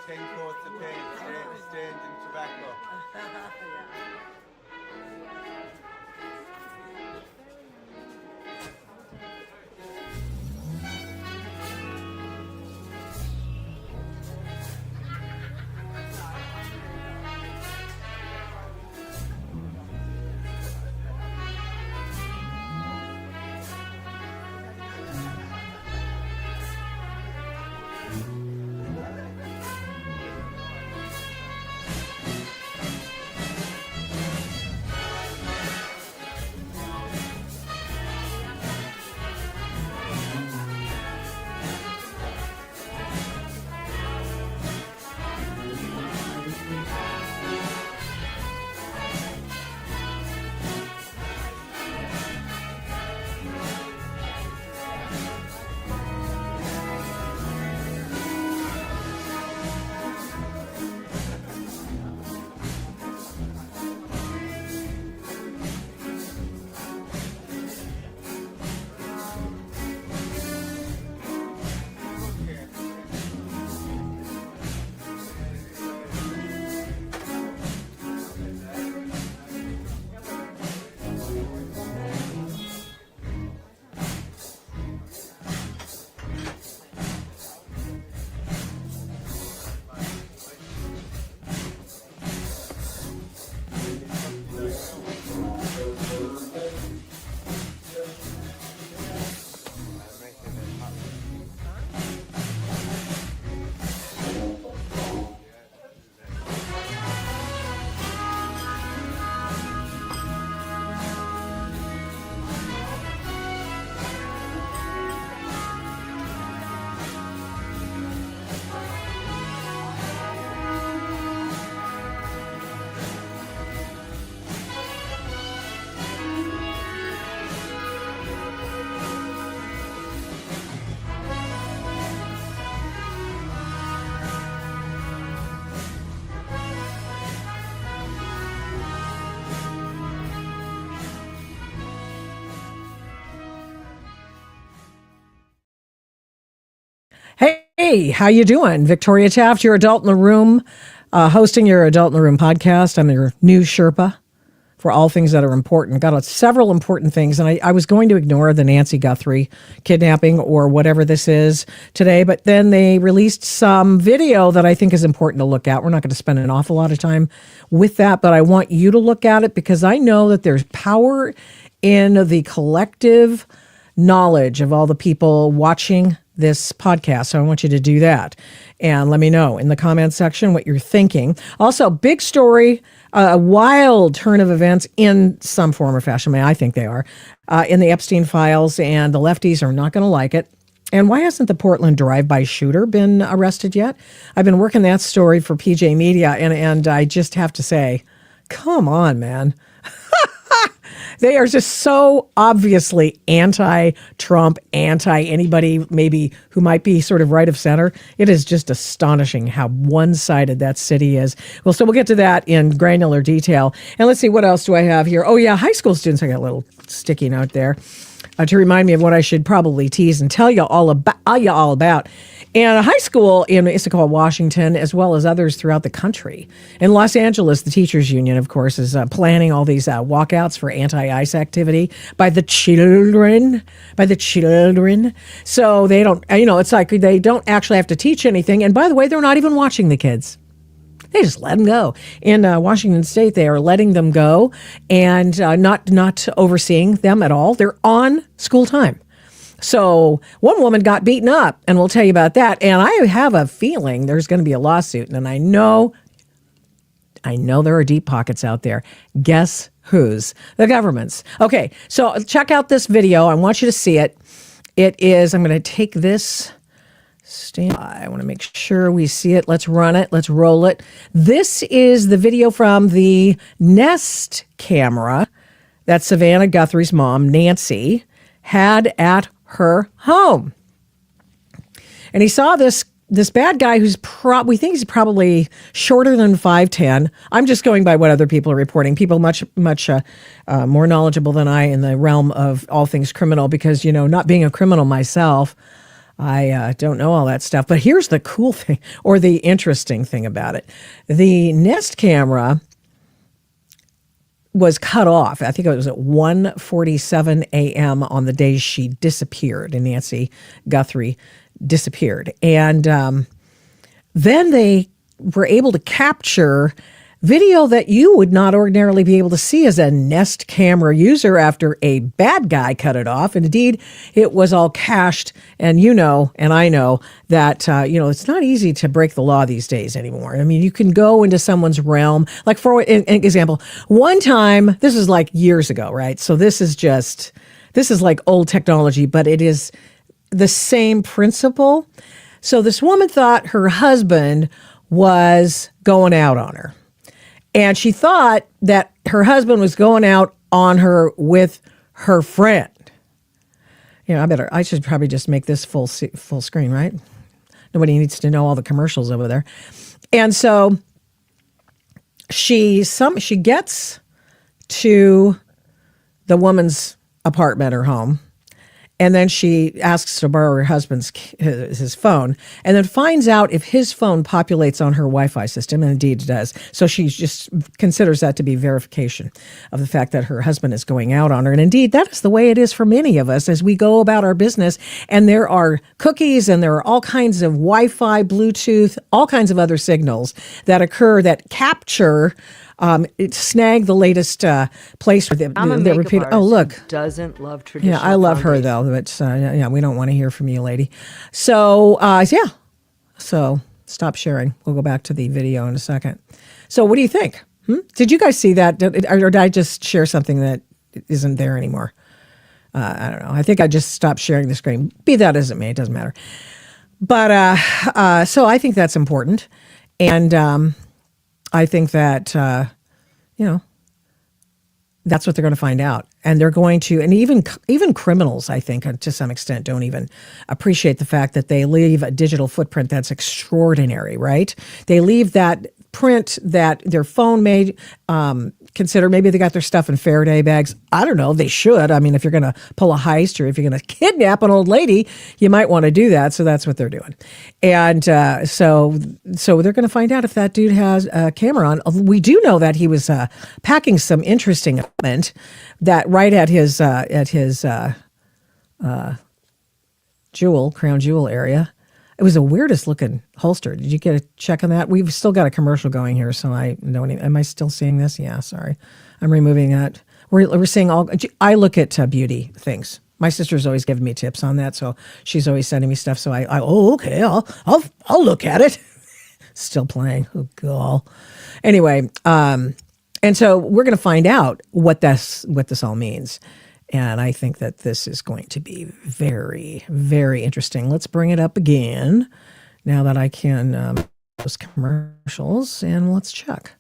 10 coats of paint, stained in tobacco. Hey, how you doing? Victoria Taft, your Adult in the Room, hosting your Adult in the Room podcast. I'm your new Sherpa for all things that are important. Got several important things, and I was going to ignore the Nancy Guthrie kidnapping or whatever this is today, but then they released some video that I think is important to look at. We're not going to spend an awful lot of time with that, but I want you to look at it because I know that there's power in the collective knowledge of all the people watching this podcast. So I want you to do that and let me know in the comments section what you're thinking. Also, big story, a wild turn of events in some form or fashion. I think they are in the Epstein files, and the lefties are not going to like it. And why hasn't the Portland drive-by shooter been arrested yet? I've been working that story for PJ Media, and I just have to say, come on, man. They are just so obviously anti-Trump, anti-anybody maybe who might be sort of right of center. It is just astonishing how one-sided that city is. Well, so we'll get to that in granular detail. And let's see, what else do I have here? Oh, yeah, high school students. I got a little sticky note there to remind me of what I should probably tease and tell you all about. And a high school in Issaquah, Washington, as well as others throughout the country. In Los Angeles, the Teachers Union, of course, is planning all these walkouts for anti-ICE activity by the children. So they don't, it's like they don't actually have to teach anything. And by the way, they're not even watching the kids. They just let them go. In Washington State, they are letting them go and not overseeing them at all. They're on school time. So one woman got beaten up, and we'll tell you about that. And I have a feeling there's going to be a lawsuit, and I know there are deep pockets out there. Guess whose? The government's. Okay, so check out this video. I want you to see it. It is, I'm going to take this stand. I want to make sure we see it. Let's run it. Let's roll it. This is the video from the Nest camera that Savannah Guthrie's mom, Nancy, had at her home. And he saw this bad guy who's we think he's probably shorter than 5'10". I'm just going by what other people are reporting. People much more knowledgeable than I in the realm of all things criminal, because, not being a criminal myself, I don't know all that stuff. But here's the cool thing, or the interesting thing about it. The Nest camera was cut off. I think it was at 1:47 a.m. on the day she disappeared, and Nancy Guthrie disappeared. And then they were able to capture video that you would not ordinarily be able to see as a Nest camera user after a bad guy cut it off. And indeed, it was all cached. And you know, and I know that, it's not easy to break the law these days anymore. I mean, you can go into someone's realm. Like for an example, one time, this is like years ago, right? So this is like old technology, but it is the same principle. So this woman thought her husband was going out on her. And she thought that her husband was going out on her with her friend. I should probably just make this full screen, right? Nobody needs to know all the commercials over there. And so she gets to the woman's apartment or home. And then she asks to borrow her husband's his phone, and then finds out if his phone populates on her Wi-Fi system, and indeed it does. So she just considers that to be verification of the fact that her husband is going out on her. And indeed, that is the way it is for many of us as we go about our business. And there are cookies, and there are all kinds of Wi-Fi, Bluetooth, all kinds of other signals that occur that capture. Snag the latest place where they repeat. Oh, look, doesn't love traditional. Yeah, I love her though, but we don't want to hear from you, lady. So so stop sharing. We'll go back to the video in a second. So what do you think? Did you guys see that, or did I just share something that isn't there anymore? I don't know. I think I just stopped sharing the screen. Be that as it may, it doesn't matter. But so I think that's important, and. I think that, that's what they're going to find out. And they're going to, and even criminals, I think, to some extent, don't even appreciate the fact that they leave a digital footprint that's extraordinary, right? They leave that print that their phone may consider. Maybe they got their stuff in Faraday bags. I don't know. They should. I mean, if you're going to pull a heist or if you're going to kidnap an old lady, you might want to do that. So that's what they're doing. And so they're going to find out if that dude has a camera on. We do know that he was packing some interesting equipment that right at his crown jewel area. It was the weirdest looking holster. Did you get a check on that? We've still got a commercial going here, so I don't even, am I still seeing this? Yeah, sorry. I'm removing that. We're seeing all, I look at beauty things. My sister's always giving me tips on that, so she's always sending me stuff. So okay, I'll look at it. Still playing. Oh, God. Anyway, and so we're going to find out what this all means. And I think that this is going to be very, very interesting. Let's bring it up again now that I can those commercials, and let's check.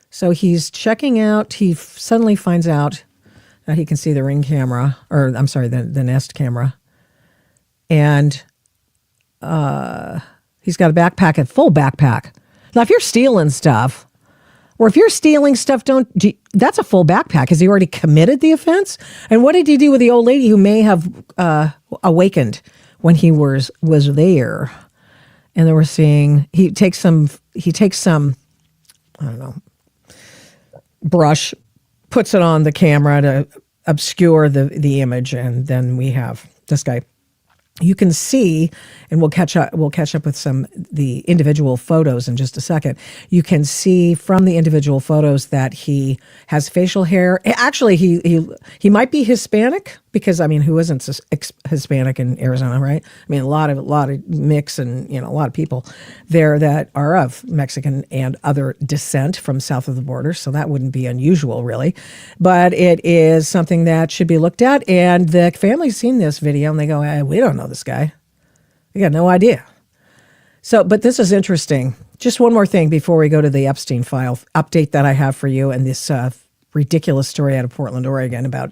So he's checking out. He suddenly finds out that he can see the Ring camera, or I'm sorry, the Nest camera. And he's got a backpack, a full backpack. Now, if you're stealing stuff, or if you're stealing stuff, that's a full backpack. Has he already committed the offense? And what did he do with the old lady who may have awakened when he was there? And then we're seeing he takes some, I don't know, brush, puts it on the camera to obscure the image, and then we have this guy. You can see, and we'll catch up with the individual photos in just a second. You can see from the individual photos that he has facial hair. Actually, he might be Hispanic, because I mean, who isn't Hispanic in Arizona, right? I mean, a lot of mix, and a lot of people there that are of Mexican and other descent from south of the border. So that wouldn't be unusual, really. But it is something that should be looked at. And the family's seen this video, and they go, hey, we don't know this guy. We got no idea. So, but this is interesting. Just one more thing before we go to the Epstein file update that I have for you, and this ridiculous story out of Portland, Oregon about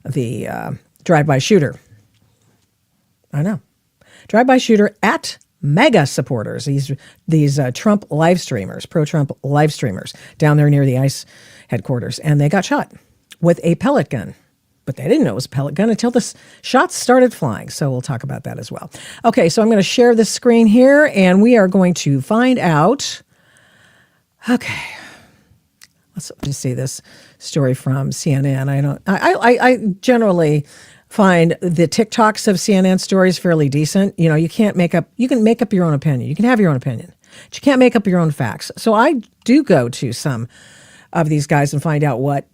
the drive-by shooter. I know. Drive-by shooter at mega supporters, these Trump live streamers, pro-Trump live streamers down there near the ICE headquarters, and they got shot with a pellet gun. But they didn't know it was a pellet gun until the shots started flying. So we'll talk about that as well. Okay, so I'm going to share this screen here, and we are going to find out. Okay, let's just see this story from CNN. I generally find the TikToks of CNN stories fairly decent. You know, you can make up your own opinion. You can have your own opinion, but you can't make up your own facts. So I do go to some of these guys and find out what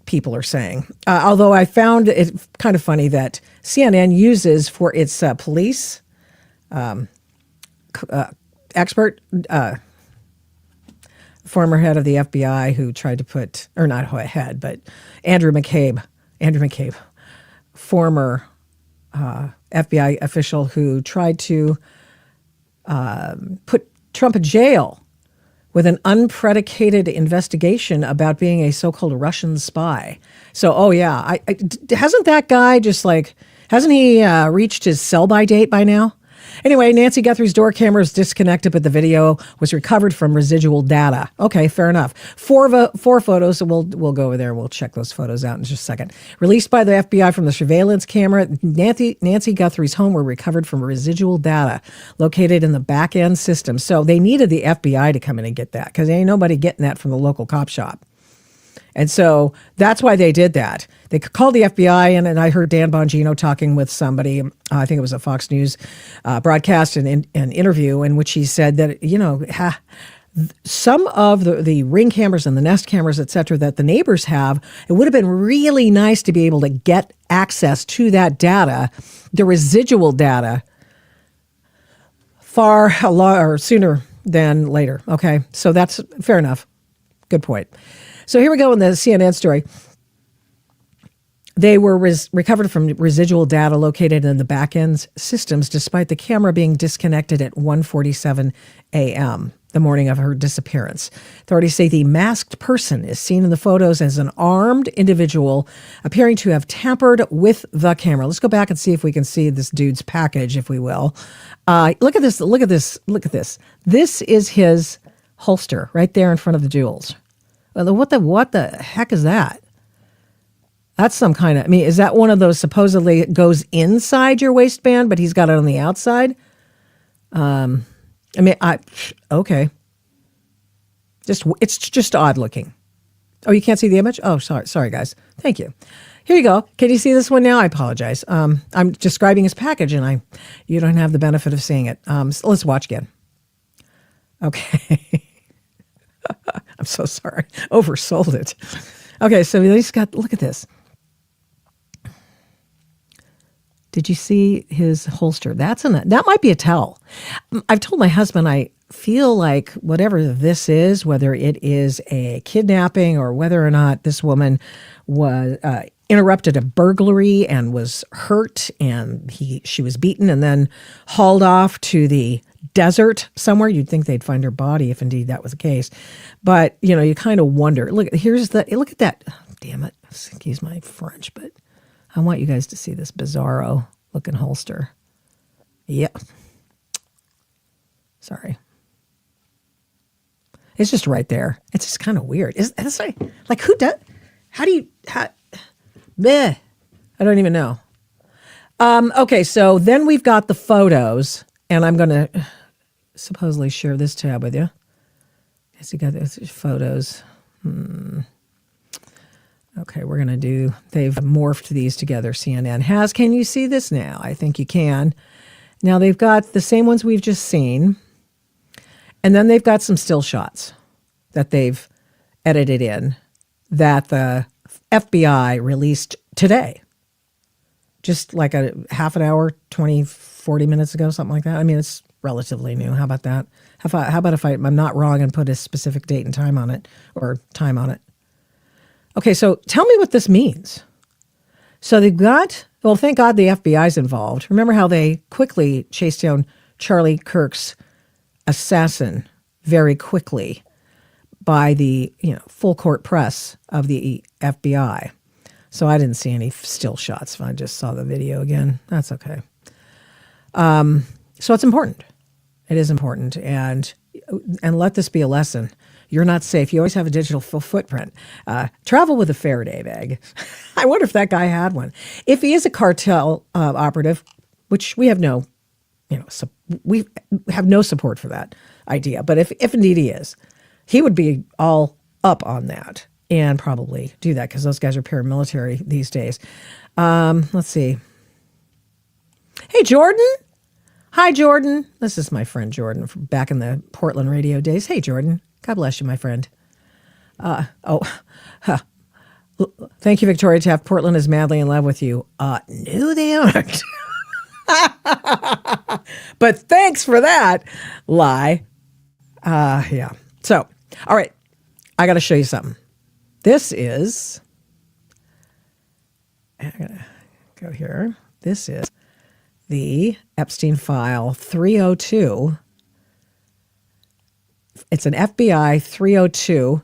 people are saying. Although I found it kind of funny that CNN uses for its police expert, former head of the FBI who tried to put, or not head, but Andrew McCabe, former FBI official who tried to put Trump in jail with an unpredicated investigation about being a so-called Russian spy. So, hasn't that guy hasn't he reached his sell-by date by now? Anyway, Nancy Guthrie's door camera is disconnected, but the video was recovered from residual data. Okay, fair enough. Four photos, so we'll go over there and we'll check those photos out in just a second. Released by the FBI from the surveillance camera, Nancy Guthrie's home were recovered from residual data located in the back-end system. So they needed the FBI to come in and get that because ain't nobody getting that from the local cop shop. And so that's why they did that. They called the FBI in, and I heard Dan Bongino talking with somebody, I think it was a Fox News broadcast, an interview in which he said that, some of the Ring cameras and the Nest cameras, et cetera, that the neighbors have, it would have been really nice to be able to get access to that data, the residual data, sooner than later. Okay, so that's fair enough. Good point. So here we go in the CNN story. They were recovered from residual data located in the back-end systems despite the camera being disconnected at 1:47 a.m., the morning of her disappearance. Authorities say the masked person is seen in the photos as an armed individual appearing to have tampered with the camera. Let's go back and see if we can see this dude's package, if we will. Look at this. Look at this. Look at this. This is his holster right there in front of the jewels. What the heck is that? That's some kind of, is that one of those supposedly it goes inside your waistband, but he's got it on the outside? Okay. It's just odd looking. Oh, you can't see the image? Oh, sorry guys. Thank you. Here you go. Can you see this one now? I apologize. I'm describing his package and you don't have the benefit of seeing it. So let's watch again. Okay. I'm so sorry. Oversold it. Okay, so look at this. Did you see his holster? That might be a tell. I've told my husband I feel like whatever this is, whether it is a kidnapping or whether or not this woman was interrupted a burglary and was hurt and she was beaten and then hauled off to the desert somewhere. You'd think they'd find her body if indeed that was the case. But, you kind of wonder. Look at that. Oh, damn it. Excuse my French, but I want you guys to see this bizarro looking holster. Yep. Sorry. It's just right there. It's just kind of weird. It's like who does, meh. I don't even know. Okay, so then we've got the photos, and I'm going to supposedly share this tab with you. Yes, you got those photos. Okay, they've morphed these together, CNN has. Can you see this now? I think you can. Now they've got the same ones we've just seen, and then they've got some still shots that they've edited in that the FBI released today. Just like a half an hour, 20, 40 minutes ago, something like that. It's relatively new. How about that? How about if I'm not wrong and put a specific date and time on it, or time on it? Okay, so tell me what this means. So thank God the FBI's involved. Remember how they quickly chased down Charlie Kirk's assassin very quickly by the full court press of the FBI. So I didn't see any still shots. I just saw the video again. That's okay. So it's important. It is important. And let this be a lesson You're not safe. You always have a digital footprint. Travel with a Faraday bag. I wonder if that guy had one. If he is a cartel operative, which we have no, we have no support for that idea. But if indeed he is, he would be all up on that and probably do that because those guys are paramilitary these days. Let's see. Hey, Jordan. Hi, Jordan. This is my friend Jordan from back in the Portland radio days. Hey, Jordan. God bless you, my friend. Thank you, Victoria Taft. Portland is madly in love with you. No, they aren't. But thanks for that lie. Yeah. So, all right. I got to show you something. This is, I'm going to go here. This is the Epstein file 302. It's an FBI 302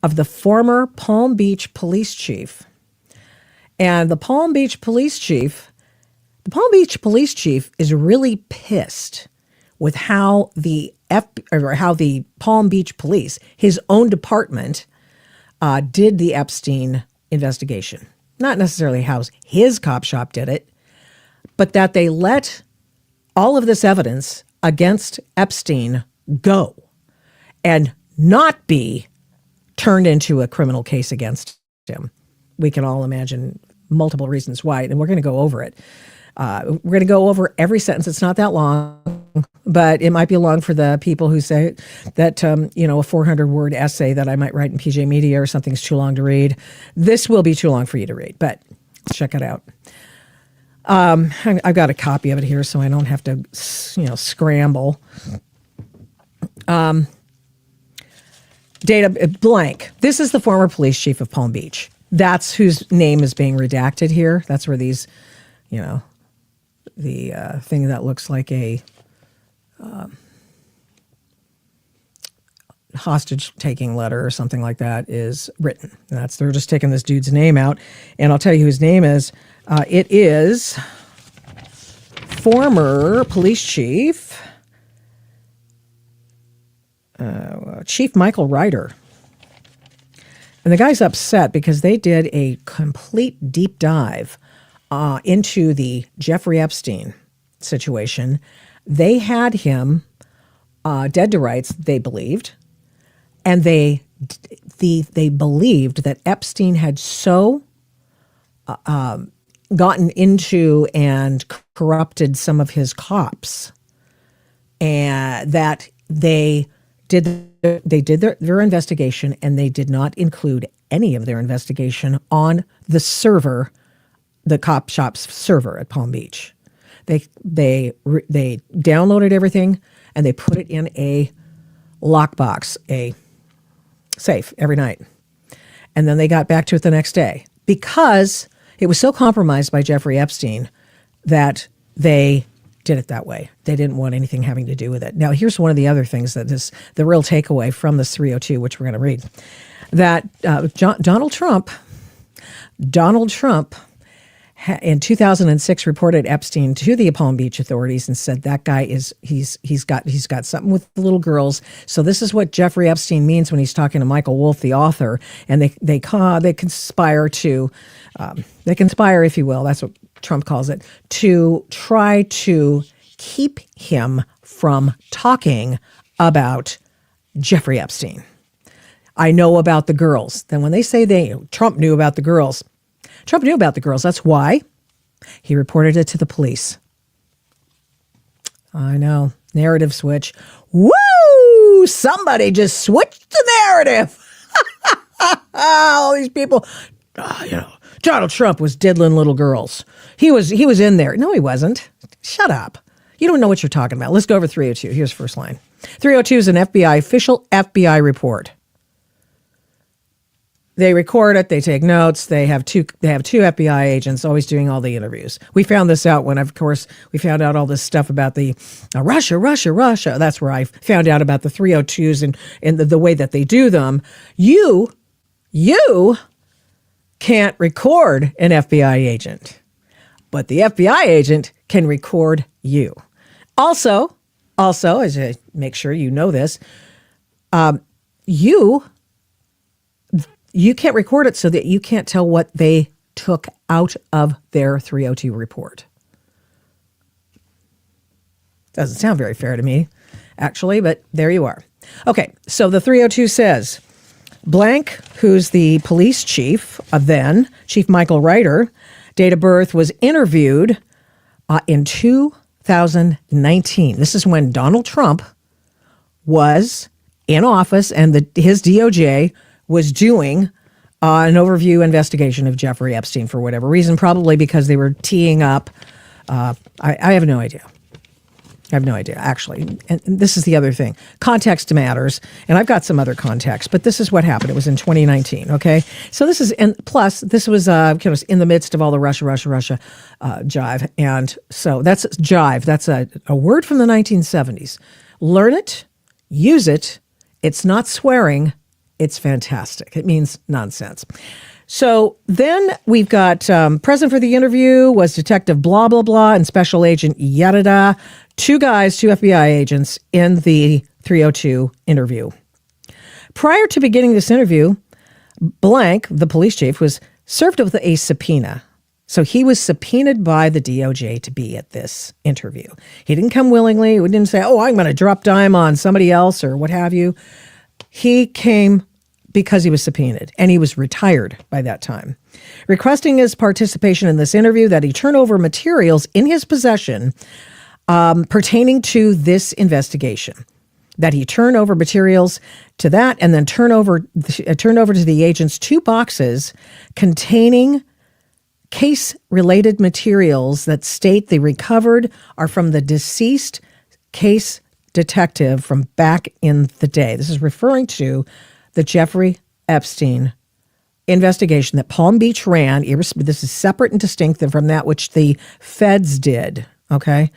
of the former Palm Beach police chief. And the Palm Beach police chief is really pissed with how the Palm Beach police, his own department, did the Epstein investigation. Not necessarily how his cop shop did it, but that they let all of this evidence against Epstein go and not be turned into a criminal case against him. We can all imagine multiple reasons why, and we're going to go over it. We're going to go over every sentence. It's not that long, but it might be long for the people who say that, a 400-word essay that I might write in PJ Media or something's too long to read. This will be too long for you to read, but check it out. I've got a copy of it here so I don't have to, scramble. Data blank. This is the former police chief of Palm Beach. That's whose name is being redacted here. That's where these, the thing that looks like a hostage-taking letter or something like that is written. They're just taking this dude's name out, and I'll tell you who his name is. It is former police chief, Chief Michael Ryder. And the guy's upset because they did a complete deep dive into the Jeffrey Epstein situation. They had him dead to rights, they believed, and they believed that Epstein had so gotten into and corrupted some of his cops, and that they did their investigation, and they did not include any of their investigation on the server, the cop shop's server at Palm Beach. They downloaded everything and they put it in a lockbox, a safe every night. And then they got back to it the next day because it was so compromised by Jeffrey Epstein that they did it that way. They didn't want anything having to do with it. Now, here's one of the other things that is the real takeaway from this 302, which we're going to read, that Donald Trump in 2006 reported Epstein to the Palm Beach authorities and said that guy he's got something with the little girls. So this is what Jeffrey Epstein means when he's talking to Michael Wolff, the author, and they conspire, if you will, that's what Trump calls it, to try to keep him from talking about Jeffrey Epstein. I know about the girls. Then when they say Trump knew about the girls, Trump knew about the girls. That's why he reported it to the police. I know. Narrative switch. Woo! Somebody just switched the narrative. All these people, Donald Trump was diddling little girls. He was in there. No, he wasn't. Shut up. You don't know what you're talking about. Let's go over 302. Here's first line. 302 is an official FBI report. They record it. They take notes. They have two FBI agents always doing all the interviews. We found this out when, of course, we found out all this stuff about the Russia. That's where I found out about the 302s and the way that they do them. You can't record an FBI agent, but the FBI agent can record you. Also, as I make sure you know this, you can't record it so that you can't tell what they took out of their 302 report. Doesn't sound very fair to me, actually, but there you are. Okay, so the 302 says, blank, who's the police chief then, Chief Michael Ryder, date of birth was interviewed in 2019. This is when Donald Trump was in office and his DOJ was doing an overview investigation of Jeffrey Epstein for whatever reason, probably because they were teeing up. I have no idea. I have no idea, actually. And this is the other thing. Context matters. And I've got some other context, but this is what happened. It was in 2019, okay? So this is, and plus, this was in the midst of all the Russia jive. And so that's jive. That's a word from the 1970s. Learn it, use it. It's not swearing. It's fantastic. It means nonsense. So then we've got present for the interview was Detective blah, blah, blah, and Special Agent yada. Two FBI agents in the 302 interview. Prior to beginning this interview, blank, the police chief, was served with a subpoena. So he was subpoenaed by the DOJ to be at this interview. He didn't come willingly. He didn't say, I'm going to drop dime on somebody else or what have you. He came because he was subpoenaed, and he was retired by that time, requesting his participation in this interview that he turn over materials in his possession pertaining to this investigation, that he turn over materials to that and then turn over to the agents 2 boxes containing case-related materials that state they recovered are from the deceased case detective from back in the day. This is referring to the Jeffrey Epstein investigation that Palm Beach ran. This is separate and distinct from that which the feds did, okay?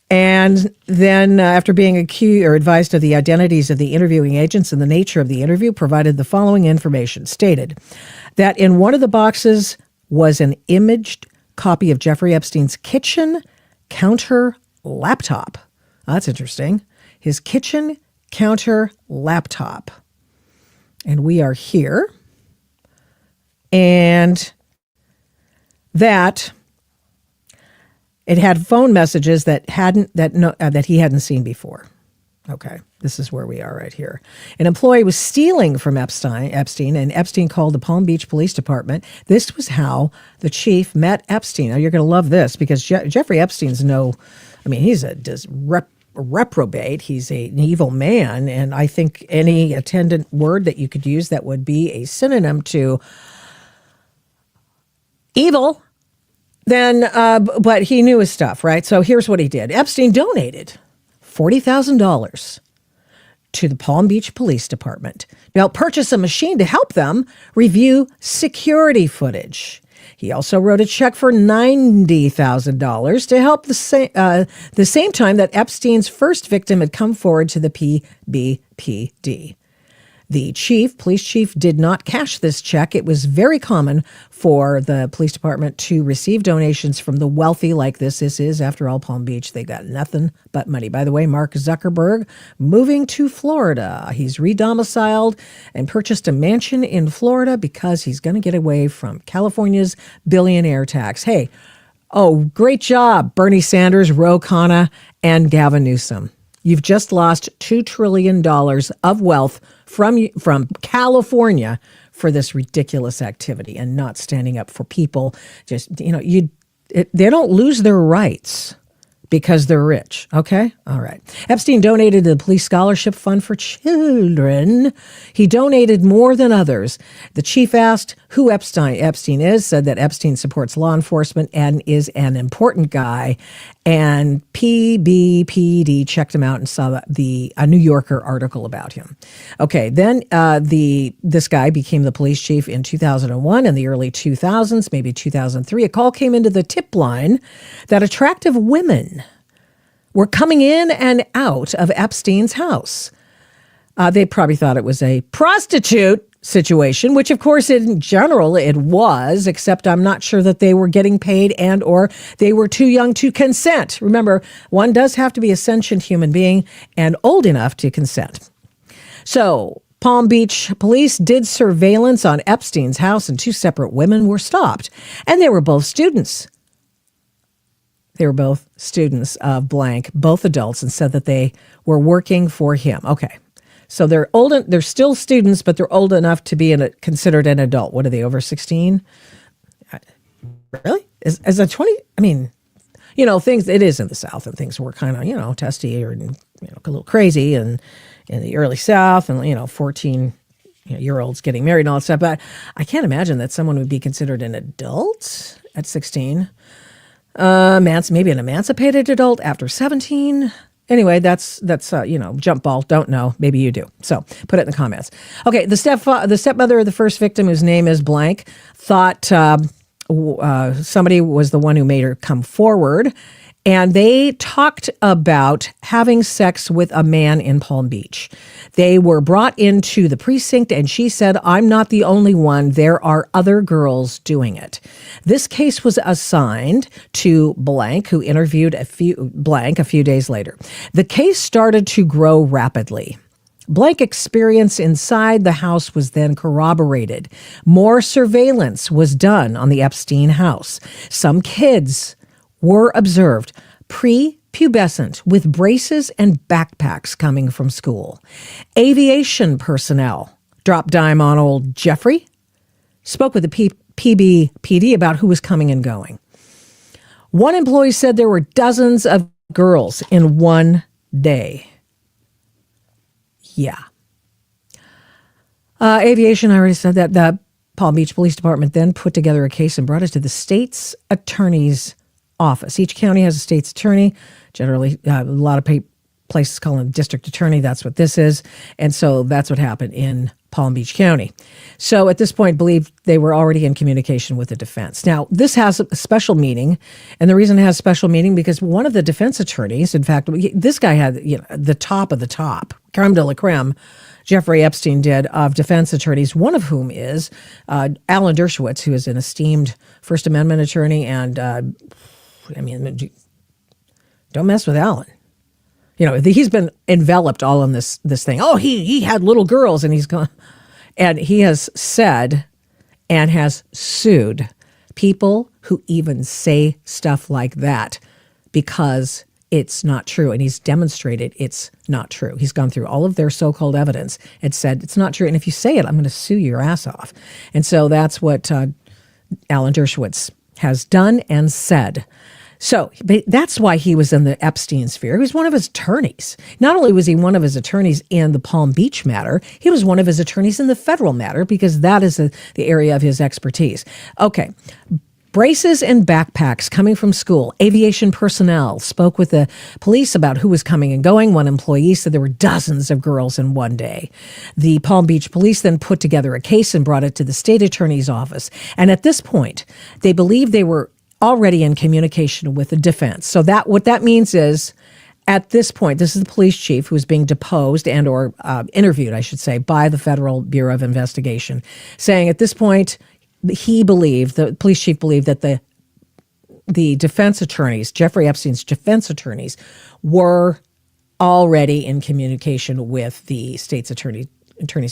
And then after being accused or advised of the identities of the interviewing agents and the nature of the interview, provided the following information, stated that in one of the boxes was an imaged copy of Jeffrey Epstein's kitchen counter laptop. That's interesting. His kitchen counter laptop. And we are here. And that it had phone messages that he hadn't seen before. Okay, this is where we are right here. An employee was stealing from Epstein, and Epstein called the Palm Beach Police Department. This was how the chief met Epstein. Now, you're going to love this because Jeffrey Epstein's he's a reprobate. He's an evil man, and I think any attendant word that you could use that would be a synonym to evil, then, but he knew his stuff, right? So here's what he did. Epstein donated $40,000 to the Palm Beach Police Department to help purchase a machine to help them review security footage. He also wrote a check for $90,000 to help the same time that Epstein's first victim had come forward to the PBPD. The police chief, did not cash this check. It was very common for the police department to receive donations from the wealthy like this. This is, after all, Palm Beach. They got nothing but money. By the way, Mark Zuckerberg moving to Florida. He's redomiciled and purchased a mansion in Florida because he's going to get away from California's billionaire tax. Hey, great job, Bernie Sanders, Ro Khanna, and Gavin Newsom. You've just lost $2 trillion of wealth from California for this ridiculous activity and not standing up for people. They don't lose their rights because they're rich. Okay? All right. Epstein donated to the Police Scholarship Fund for Children. He donated more than others. The chief asked who Epstein is, said that Epstein supports law enforcement and is an important guy. And PBPD checked him out and saw a New Yorker article about him. Okay, then this guy became the police chief in 2001. In the early 2000s, maybe 2003, a call came into the tip line that attractive women were coming in and out of Epstein's house. They probably thought it was a prostitute situation, which of course in general it was, except I'm not sure that they were getting paid and or they were too young to consent. Remember, one does have to be a sentient human being and old enough to consent. So Palm Beach police did surveillance on Epstein's house, and 2 separate women were stopped. And they were both students. They were both students of blank, both adults, and said that they were working for him. Okay. So they're old. They're still students, but they're old enough to be considered an adult. What are they, over 16? Really? As a 20? I mean, things, it is in the South, and things were kind of, testy or, a little crazy and in the early South, and, 14-year-olds getting married and all that stuff. But I can't imagine that someone would be considered an adult at 16. Maybe an emancipated adult after 17. Anyway, that's jump ball. Don't know. Maybe you do. So put it in the comments. Okay, the stepmother of the first victim, whose name is blank, thought somebody was the one who made her come forward, and they talked about having sex with a man in Palm Beach. They were brought into the precinct, and she said, "I'm not the only one. There are other girls doing it." This case was assigned to blank, who interviewed a few days later. The case started to grow rapidly. Blank experience inside the house was then corroborated. More surveillance was done on the Epstein house. Some kids were observed prepubescent with braces and backpacks coming from school. Aviation personnel dropped dime on old Jeffrey, spoke with the PBPD about who was coming and going. One employee said there were dozens of girls in one day. Yeah. Aviation, I already said that. The Palm Beach Police Department then put together a case and brought it to the state's attorney's office. Each county has a state's attorney. Generally, a lot of places call him district attorney. That's what this is. And so that's what happened in Palm Beach County. So at this point, believe they were already in communication with the defense. Now, this has a special meaning. And the reason it has a special meaning because one of the defense attorneys, in fact, this guy had the top of the top, creme de la creme, Jeffrey Epstein did, of defense attorneys, one of whom is Alan Dershowitz, who is an esteemed First Amendment attorney. And don't mess with Alan. He's been enveloped all in this thing. Oh, he had little girls, and he's gone. And he has said and has sued people who even say stuff like that because it's not true. And he's demonstrated it's not true. He's gone through all of their so-called evidence and said it's not true. And if you say it, I'm going to sue your ass off. And so that's what Alan Dershowitz has done and said. So that's why he was in the Epstein sphere. He was one of his attorneys. Not only was he one of his attorneys in the Palm Beach matter, he was one of his attorneys in the federal matter because that is the area of his expertise. Okay. Braces and backpacks coming from school. Aviation personnel spoke with the police about who was coming and going. One employee said there were dozens of girls in one day. The Palm Beach police then put together a case and brought it to the state attorney's office. And at this point, they believed they were already in communication with the defense. So what that means is, at this point, this is the police chief who is being deposed and or interviewed, I should say, by the Federal Bureau of Investigation, saying at this point, the police chief believed that the defense attorneys, Jeffrey Epstein's defense attorneys, were already in communication with the state's attorney's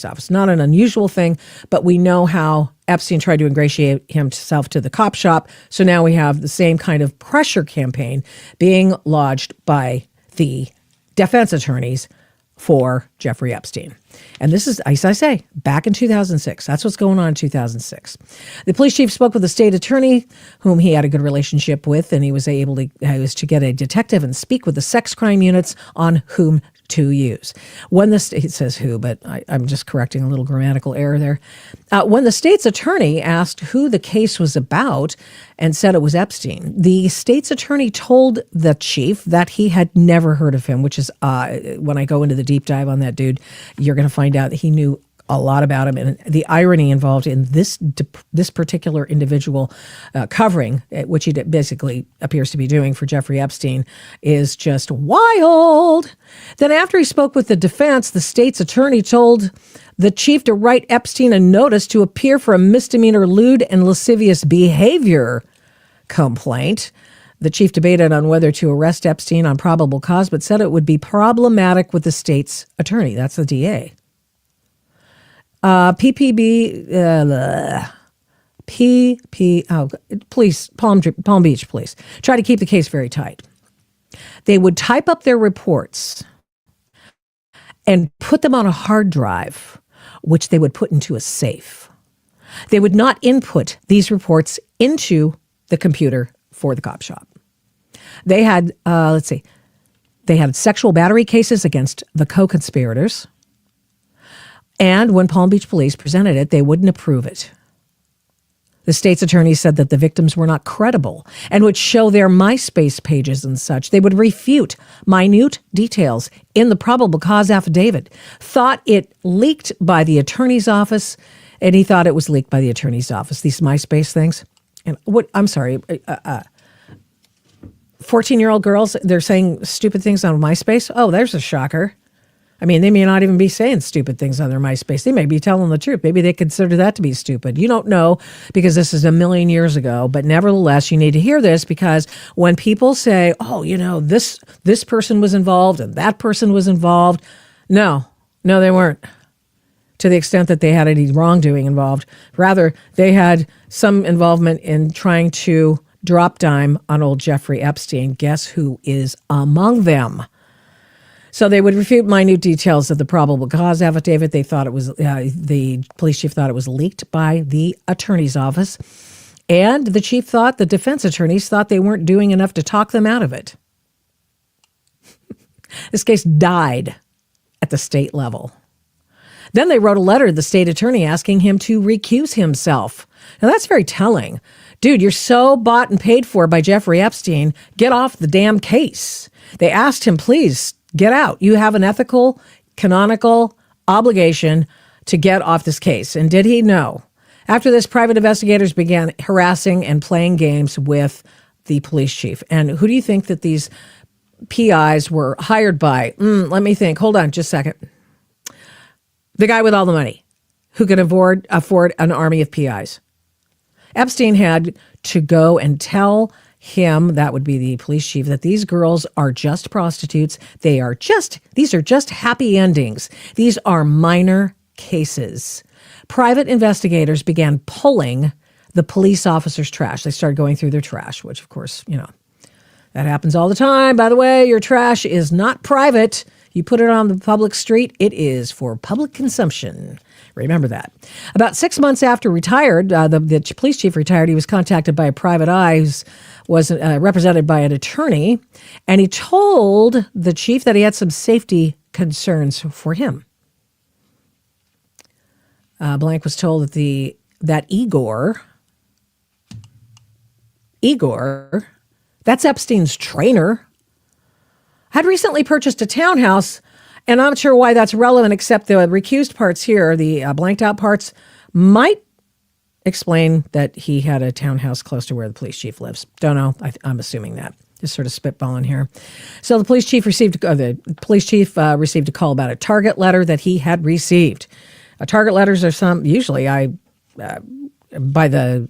office. Not an unusual thing, but we know how Epstein tried to ingratiate himself to the cop shop. So now we have the same kind of pressure campaign being lodged by the defense attorneys for Jeffrey Epstein. And this is, as I say, back in 2006. That's what's going on in 2006. The police chief spoke with the state attorney, whom he had a good relationship with, and he was able to get a detective and speak with the sex crime units on whom to use. It says who, but I'm just correcting a little grammatical error there. When the state's attorney asked who the case was about and said it was Epstein, the state's attorney told the chief that he had never heard of him, which is, when I go into the deep dive on that dude, you're going to find out that he knew a lot about him. And the irony involved in this particular individual covering, which he basically appears to be doing for Jeffrey Epstein, is just wild. Then after he spoke with the defense, the state's attorney told the chief to write Epstein a notice to appear for a misdemeanor lewd and lascivious behavior complaint. The chief debated on whether to arrest Epstein on probable cause, but said it would be problematic with the state's attorney. That's the DA. PPB, police, Palm Beach police, try to keep the case very tight. They would type up their reports and put them on a hard drive, which they would put into a safe. They would not input these reports into the computer for the cop shop. They had, they had sexual battery cases against the co-conspirators. And when Palm Beach police presented it, they wouldn't approve it. The state's attorney said that the victims were not credible and would show their MySpace pages and such. They would refute minute details in the probable cause affidavit, thought it leaked by the attorney's office, and he thought it was leaked by the attorney's office, these MySpace things. And what, I'm sorry, 14-year-old girls, they're saying stupid things on MySpace? Oh, there's a shocker. I mean, they may not even be saying stupid things on their MySpace. They may be telling the truth. Maybe they consider that to be stupid. You don't know because this is a million years ago. But nevertheless, you need to hear this because when people say, oh, you know, this person was involved and that person was involved. No, they weren't. To the extent that they had any wrongdoing involved. Rather, they had some involvement in trying to drop dime on old Jeffrey Epstein. Guess who is among them? So they would refute minute details of the probable cause affidavit. They thought it was, the police chief thought it was leaked by the attorney's office. And the chief thought, the defense attorneys thought they weren't doing enough to talk them out of it. This case died at the state level. Then they wrote a letter to the state attorney asking him to recuse himself. Now that's very telling. Dude, you're so bought and paid for by Jeffrey Epstein. Get off the damn case. They asked him, please, get out. You have an ethical, canonical obligation to get off this case. And did he? No. After this, private investigators began harassing and playing games with the police chief. And who do you think that these PIs were hired by? Let me think. Hold on just a second. The guy with all the money who could afford an army of PIs. Epstein had to go and tell him, that would be the police chief, that these girls are just prostitutes. These are just happy endings. These are minor cases. Private investigators began pulling the police officers' trash. They started going through their trash, which of course, you know, that happens all the time. By the way, your trash is not private. You put it on the public street, it is for public consumption. Remember that. About 6 months after retired, the police chief retired, he was contacted by a private eye who was represented by an attorney, and he told the chief that he had some safety concerns for him. Blank was told that Igor, that's Epstein's trainer, had recently purchased a townhouse, and I'm not sure why that's relevant, except the recused parts here, the blanked out parts, might explain that he had a townhouse close to where the police chief lives. Don't know. I'm assuming that. Just sort of spitballing here. So the police chief received a call about a target letter that he had received. Target letters are usually by the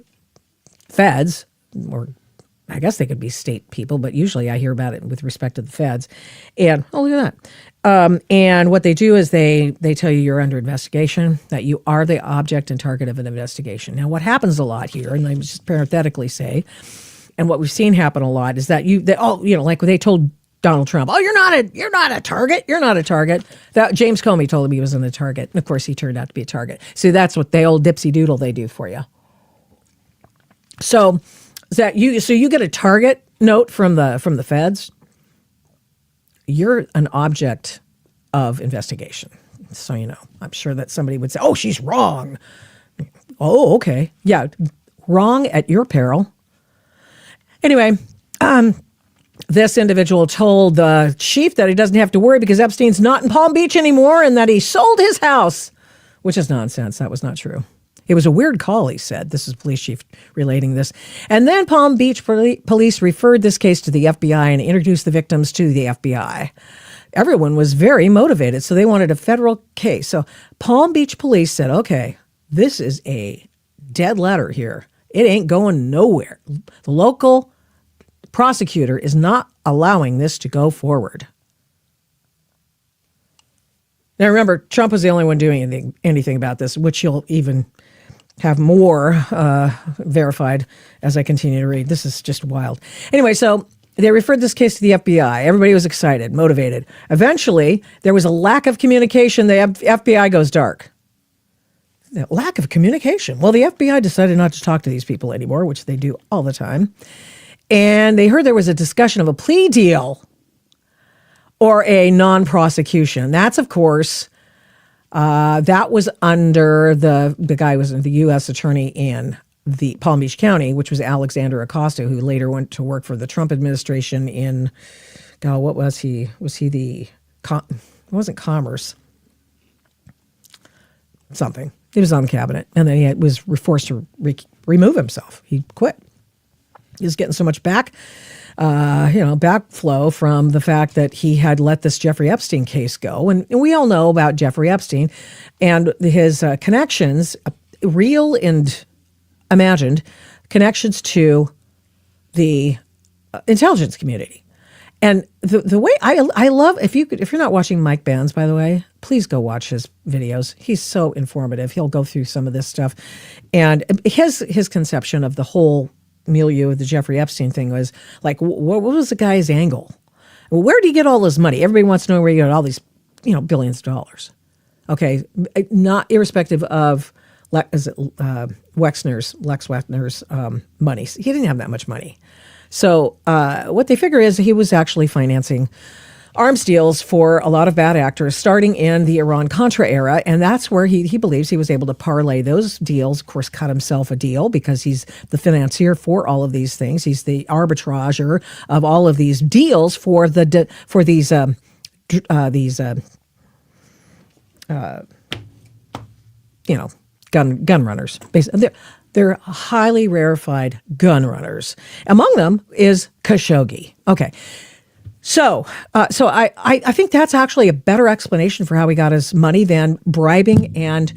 feds, or I guess they could be state people, but usually I hear about it with respect to the feds. And, oh, look at that. And what they do is they tell you you're under investigation, that you are the object and target of an investigation. Now, what happens a lot here, and I just parenthetically say, and what we've seen happen a lot is that like they told Donald Trump, oh, you're not a target. You're not a target. That James Comey told him he wasn't a target. And of course, he turned out to be a target. See, that's what the old dipsy doodle they do for you. So you get a target note from the feds. You're an object of investigation. So, you know, I'm sure that somebody would say, oh, she's wrong. Oh, okay. Yeah, wrong at your peril. Anyway, this individual told the chief that he doesn't have to worry because Epstein's not in Palm Beach anymore and that he sold his house, which is nonsense. That was not true. It was a weird call, he said. This is police chief relating this. And then Palm Beach police referred this case to the FBI and introduced the victims to the FBI. Everyone was very motivated, so they wanted a federal case. So Palm Beach police said, okay, this is a dead letter here. It ain't going nowhere. The local prosecutor is not allowing this to go forward. Now, remember, Trump was the only one doing anything about this, which he'll even have more verified as I continue to read. This is just wild. Anyway, so they referred this case to the FBI. Everybody was excited, motivated. Eventually, there was a lack of communication. The FBI goes dark. Lack of communication. Well, the FBI decided not to talk to these people anymore, which they do all the time. And they heard there was a discussion of a plea deal or a non-prosecution. That's, of course, that was under the guy who was the U.S. attorney in the Palm Beach County, which was Alexander Acosta, who later went to work for the Trump administration in, what was he? Was he it wasn't Commerce. Something. He was on the cabinet, and then he was forced to remove himself. He quit. He was getting so much backflow from the fact that he had let this Jeffrey Epstein case go. And we all know about Jeffrey Epstein and his connections, real and imagined connections to the intelligence community. And the way I love, if you're not watching Mike Bands, by the way, please go watch his videos. He's so informative. He'll go through some of this stuff. And his conception of the whole milieu of the Jeffrey Epstein thing was like, what was the guy's angle? Well, where did he get all his money? Everybody wants to know where he got all these, billions of dollars. Okay, not irrespective of Lex Wexner's money. He didn't have that much money. So what they figure is he was actually financing arms deals for a lot of bad actors starting in the Iran-Contra era, and that's where he believes he was able to parlay those deals, of course, cut himself a deal because he's the financier for all of these things. He's the arbitrager of all of these deals for these gun runners. Basically, they're highly rarefied gun runners. Among them is Khashoggi. Okay. So I think that's actually a better explanation for how he got his money than bribing and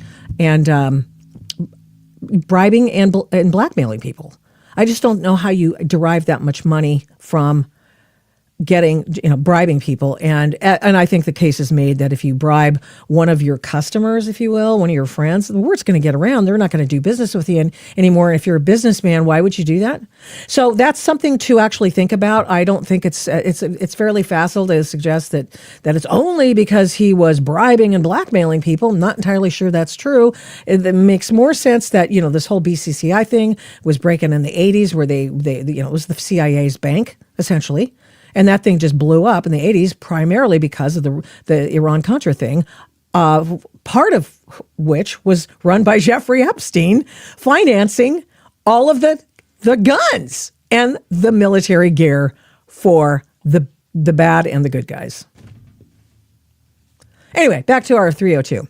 blackmailing people. I just don't know how you derive that much money from bribing people. And I think the case is made that if you bribe one of your customers, if you will, one of your friends, the word's going to get around. They're not going to do business with you anymore. And if you're a businessman, why would you do that? So that's something to actually think about. I don't think it's fairly facile to suggest that it's only because he was bribing and blackmailing people. I'm not entirely sure that's true. It makes more sense that, this whole BCCI thing was breaking in the 80s where they it was the CIA's bank, essentially. And that thing just blew up in the 80s, primarily because of the Iran-Contra thing, part of which was run by Jeffrey Epstein, financing all of the guns and the military gear for the bad and the good guys. Anyway, back to our 302.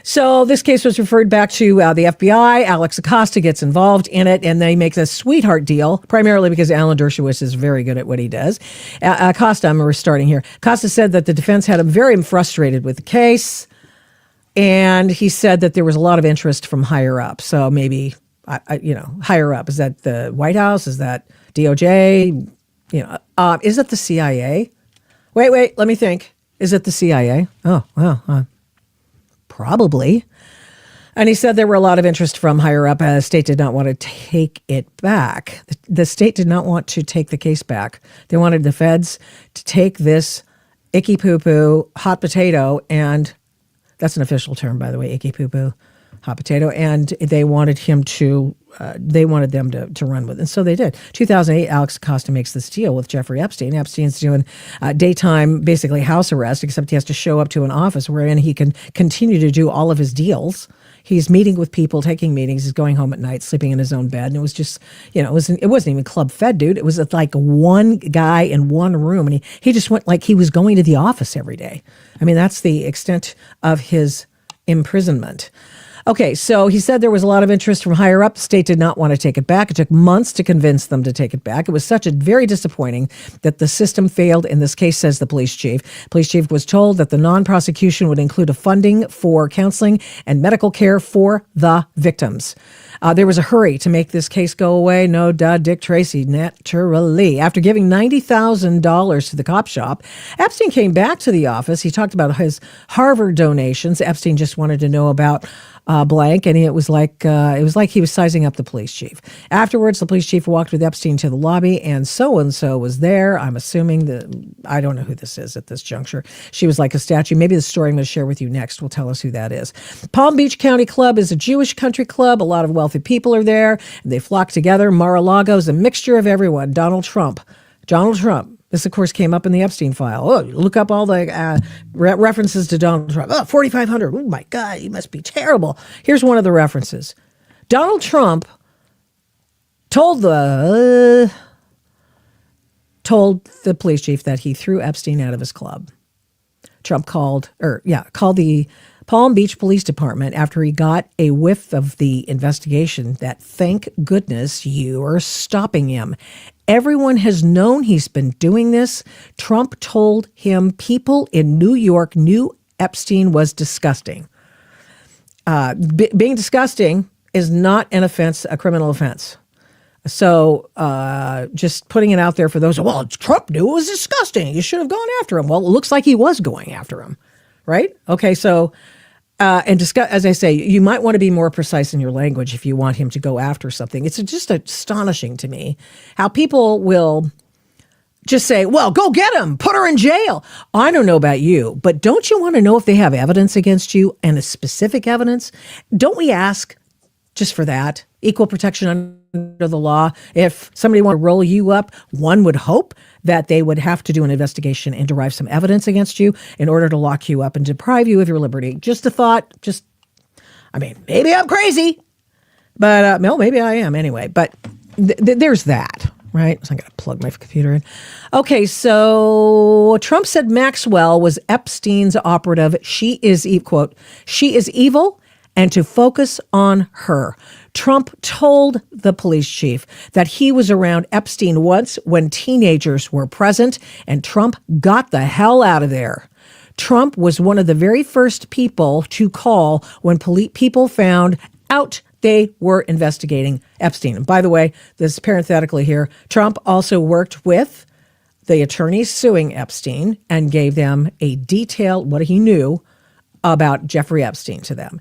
So this case was referred back to the FBI. Alex Acosta gets involved in it, and they make this sweetheart deal, primarily because Alan Dershowitz is very good at what he does. Acosta, we're starting here. Acosta said that the defense had him very frustrated with the case, and he said that there was a lot of interest from higher up. So maybe, higher up. Is that the White House? Is that DOJ? Is it the CIA? Wait, let me think. Is it the CIA? Oh, well, probably. And he said there were a lot of interest from higher up. The state did not want to take it back. The state did not want to take the case back. They wanted the feds to take this icky poo-poo hot potato, and that's an official term, by the way, icky poo-poo hot potato, and they wanted them to run with it. And so they did. 2008, Alex Acosta makes this deal with Jeffrey Epstein. Epstein's doing daytime, basically house arrest, except he has to show up to an office wherein he can continue to do all of his deals. He's meeting with people, taking meetings. He's going home at night, sleeping in his own bed. And it was just, it wasn't even club fed, dude. It was like one guy in one room. And he just went like he was going to the office every day. I mean, that's the extent of his imprisonment. Okay, so he said there was a lot of interest from higher up. The state did not want to take it back. It took months to convince them to take it back. It was very disappointing that the system failed in this case, says the police chief. Police chief was told that the non-prosecution would include a funding for counseling and medical care for the victims. There was a hurry to make this case go away. No, duh, Dick Tracy, naturally. After giving $90,000 to the cop shop, Epstein came back to the office. He talked about his Harvard donations. Epstein just wanted to know about blank, and it was like he was sizing up the police chief. Afterwards, the police chief walked with Epstein to the lobby, and so was there. I'm assuming I don't know who this is at this juncture. She was like a statue. Maybe the story I'm going to share with you next will tell us who that is. Palm Beach County Club is a Jewish country club. A lot of wealthy people are there, and they flock together. Mar-a-Lago is a mixture of everyone. Donald Trump. This, of course, came up in the Epstein file. Oh, look up all the references to Donald Trump. Oh, 4,500. Oh, my God, he must be terrible. Here's one of the references. Donald Trump told the police chief that he threw Epstein out of his club. Trump called the Palm Beach Police Department after he got a whiff of the investigation that, thank goodness, you are stopping him. Everyone has known he's been doing this. Trump told him people in New York knew Epstein was disgusting. Being disgusting is not an offense, a criminal offense. So just putting it out there for those, well, Trump knew it was disgusting. You should have gone after him. Well, it looks like he was going after him, right? Okay, so, as I say, you might want to be more precise in your language if you want him to go after something. It's just astonishing to me how people will just say, well, go get him, put her in jail. I don't know about you, but don't you want to know if they have evidence against you, and a specific evidence? Don't we ask just for that? Equal protection under the law. If somebody wanted to roll you up, one would hope that they would have to do an investigation and derive some evidence against you in order to lock you up and deprive you of your liberty. Just a thought. Maybe I'm crazy, but no, maybe I am anyway. But there's that, right? So I'm going to plug my computer in. Okay, so Trump said Maxwell was Epstein's operative. She is, quote, she is evil, and to focus on her. Trump told the police chief that he was around Epstein once when teenagers were present, and Trump got the hell out of there. Trump was one of the very first people to call when people found out they were investigating Epstein. And by the way, this parenthetically here, Trump also worked with the attorneys suing Epstein and gave them a detailed what he knew about Jeffrey Epstein to them.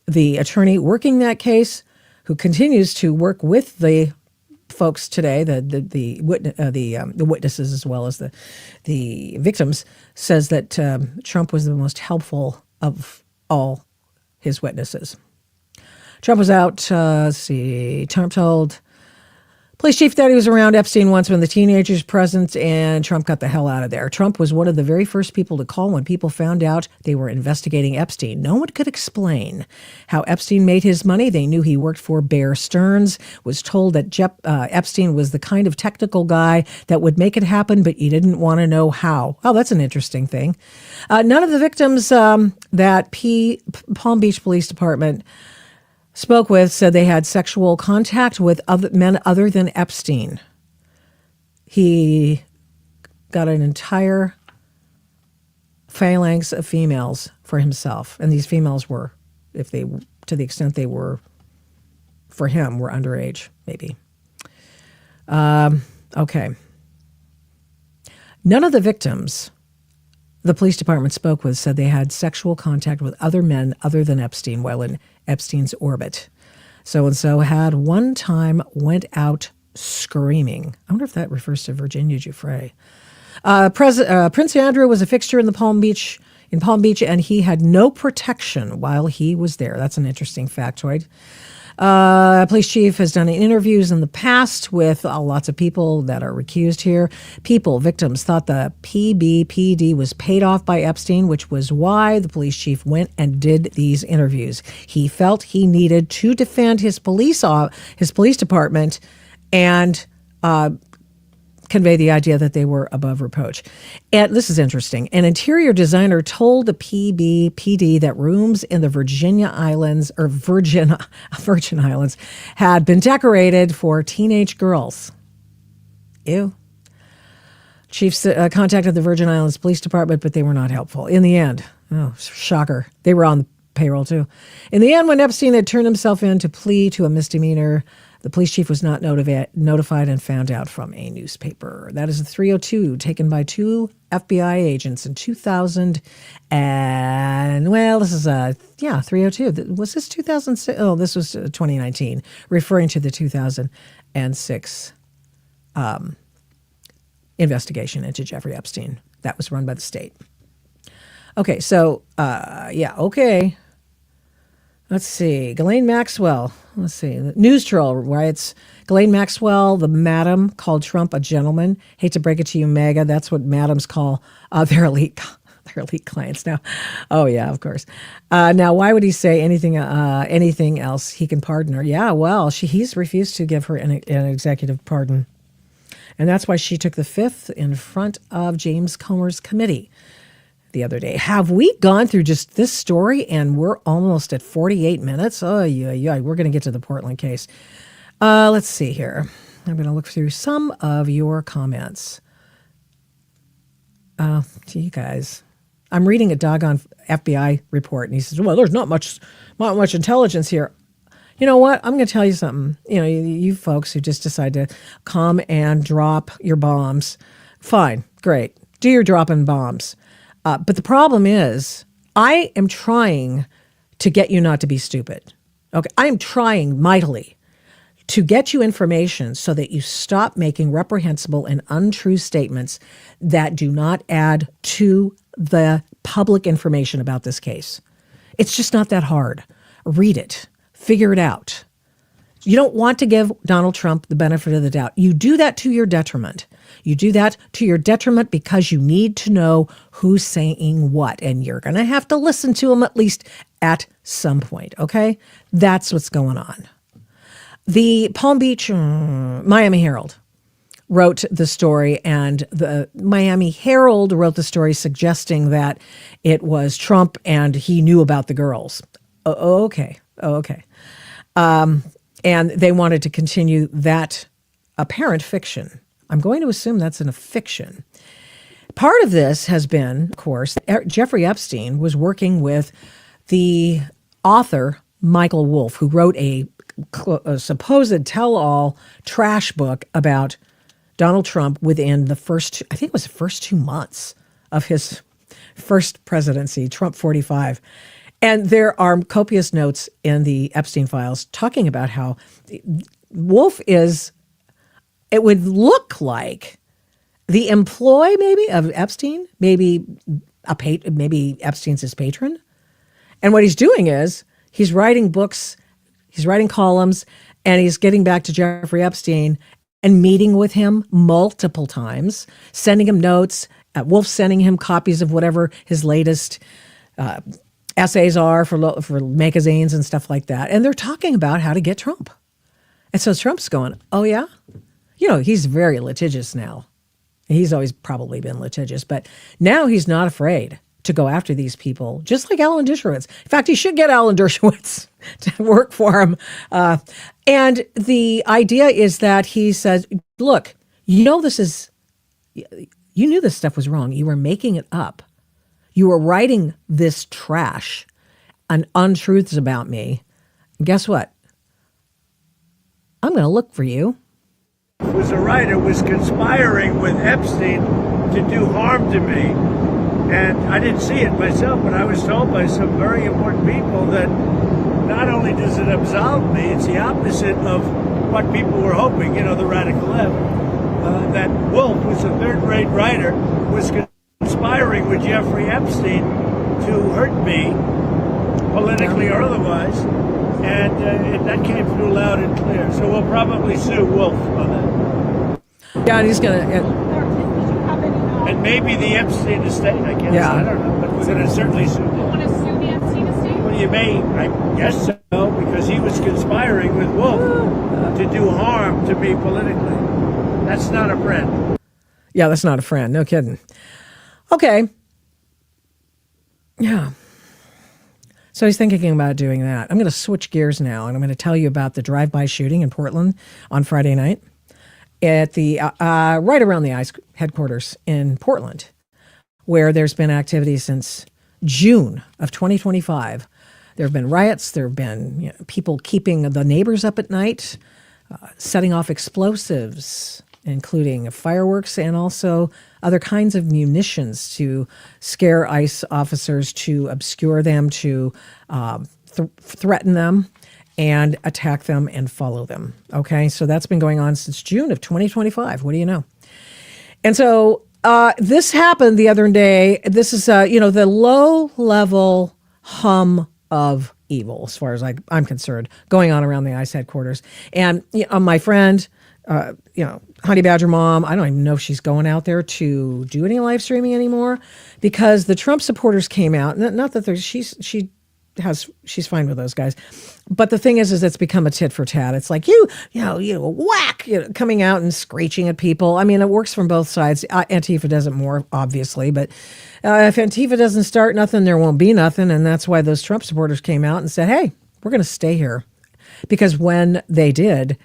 The attorney working that case, who continues to work with the folks today, the witnesses as well as the victims, says that Trump was the most helpful of all his witnesses. Trump was out. Trump told police chief that he was around Epstein once when the teenagers present, and Trump got the hell out of there. Trump was one of the very first people to call when people found out they were investigating Epstein. No one could explain how Epstein made his money. They knew he worked for Bear Stearns, was told that Epstein was the kind of technical guy that would make it happen, but you didn't want to know how. Oh, that's an interesting thing. None of the victims that Palm Beach Police Department spoke with said they had sexual contact with men other than Epstein. He got an entire phalanx of females for himself, and these females were, to the extent they were for him, were underage, maybe. Okay. None of the victims the police department spoke with said they had sexual contact with other men other than Epstein while in Epstein's orbit. So-and-so had one time went out screaming. I wonder if that refers to Virginia Giuffre. Prince Andrew was a fixture in Palm Beach, and he had no protection while he was there. That's an interesting factoid. Police chief has done interviews in the past with lots of people that are recused here. Victims thought the PBPD was paid off by Epstein, which was why the police chief went and did these interviews. He felt he needed to defend his police department and convey the idea that they were above reproach. And this is interesting. An interior designer told the PBPD that rooms in the Virgin Islands had been decorated for teenage girls. Ew. Chiefs contacted the Virgin Islands Police Department, but they were not helpful. In the end, oh, shocker, they were on payroll too. In the end, when Epstein had turned himself in to plea to a misdemeanor, the police chief was not notified and found out from a newspaper. That is a 302 taken by 2 FBI agents in 2000. And, well, this is 302. Was this 2006? Oh, this was 2019, referring to the 2006 investigation into Jeffrey Epstein. That was run by the state. Okay, so, okay. Let's see. Ghislaine Maxwell. Let's see. News Troll writes, Ghislaine Maxwell, the madam, called Trump a gentleman. Hate to break it to you, MAGA. That's what madams call their elite clients now. Oh, yeah, of course. Now, why would he say anything else? He can pardon her. Yeah, well, he's refused to give her an executive pardon. And that's why she took the fifth in front of James Comer's committee the other day. Have we gone through just this story and we're almost at 48 minutes? Oh, yeah. We're going to get to the Portland case. Let's see here. I'm going to look through some of your comments. To you guys. I'm reading a doggone FBI report, and he says, well, there's not much intelligence here. You know what? I'm going to tell you something. You know, you folks who just decide to come and drop your bombs, fine, great. Do your dropping bombs. But the problem is, I am trying to get you not to be stupid. Okay, I am trying mightily to get you information so that you stop making reprehensible and untrue statements that do not add to the public information about this case. It's just not that hard. Read it. Figure it out. You don't want to give Donald Trump the benefit of the doubt. You do that to your detriment. You do that to your detriment because you need to know who's saying what, and you're going to have to listen to him at least at some point, okay? That's what's going on. The Palm Beach Miami Herald wrote the story, and the Miami Herald wrote the story suggesting that it was Trump and he knew about the girls. Okay. And they wanted to continue that apparent fiction. I'm going to assume that's in a fiction. Part of this has been, of course, Jeffrey Epstein was working with the author, Michael Wolff, who wrote a supposed tell-all trash book about Donald Trump within the first 2 months of his first presidency, Trump 45. And there are copious notes in the Epstein files talking about how Wolff is, it would look like the employee maybe of Epstein, maybe Epstein's his patron. And what he's doing is he's writing books, he's writing columns, and he's getting back to Jeffrey Epstein and meeting with him multiple times, sending him notes, Wolff sending him copies of whatever his latest essays are for magazines and stuff like that. And they're talking about how to get Trump. And so Trump's going, oh, yeah? You know, he's very litigious now. He's always probably been litigious, but now he's not afraid to go after these people, just like Alan Dershowitz. In fact, he should get Alan Dershowitz to work for him. And the idea is that he says, look, you knew this stuff was wrong. You were making it up. You were writing this trash and untruths about me. And guess what? I'm going to look for you. Was a writer, was conspiring with Epstein to do harm to me. And I didn't see it myself, but I was told by some very important people that not only does it absolve me, it's the opposite of what people were hoping, you know, the radical left. That Wolff, who's a third-rate writer, was conspiring with Jeffrey Epstein to hurt me, politically or otherwise. And that came through loud and clear. So we'll probably sue Wolff on that. Yeah, and he's going to... And maybe the Epstein estate, I guess. Yeah. I don't know, but we're going to certainly sue them. You want to sue the Epstein estate? Well, you may, I guess so, because he was conspiring with Wolff to do harm to me politically. That's not a friend. Yeah, that's not a friend. No kidding. Okay. Yeah. So he's thinking about doing that. I'm going to switch gears now, and I'm going to tell you about the drive-by shooting in Portland on Friday night at the right around the ICE headquarters in Portland, where there's been activity since June of 2025 There have been riots. There have been people keeping the neighbors up at night, setting off explosives, including fireworks and also other kinds of munitions to scare ICE officers, to obscure them, to threaten them and attack them and follow them. Okay, so that's been going on since June of 2025. What do you know? And so this happened the other day. This is, the low-level hum of evil, as far as I'm concerned, going on around the ICE headquarters. And my friend, Honey Badger Mom, I don't even know if she's going out there to do any live streaming anymore, because the Trump supporters came out. Not that she's fine with those guys, but the thing is it's become a tit for tat. It's like whack, coming out and screeching at people. I mean, it works from both sides. Antifa does it more, obviously, but if Antifa doesn't start nothing, there won't be nothing, and that's why those Trump supporters came out and said, "Hey, we're going to stay here," because when they did,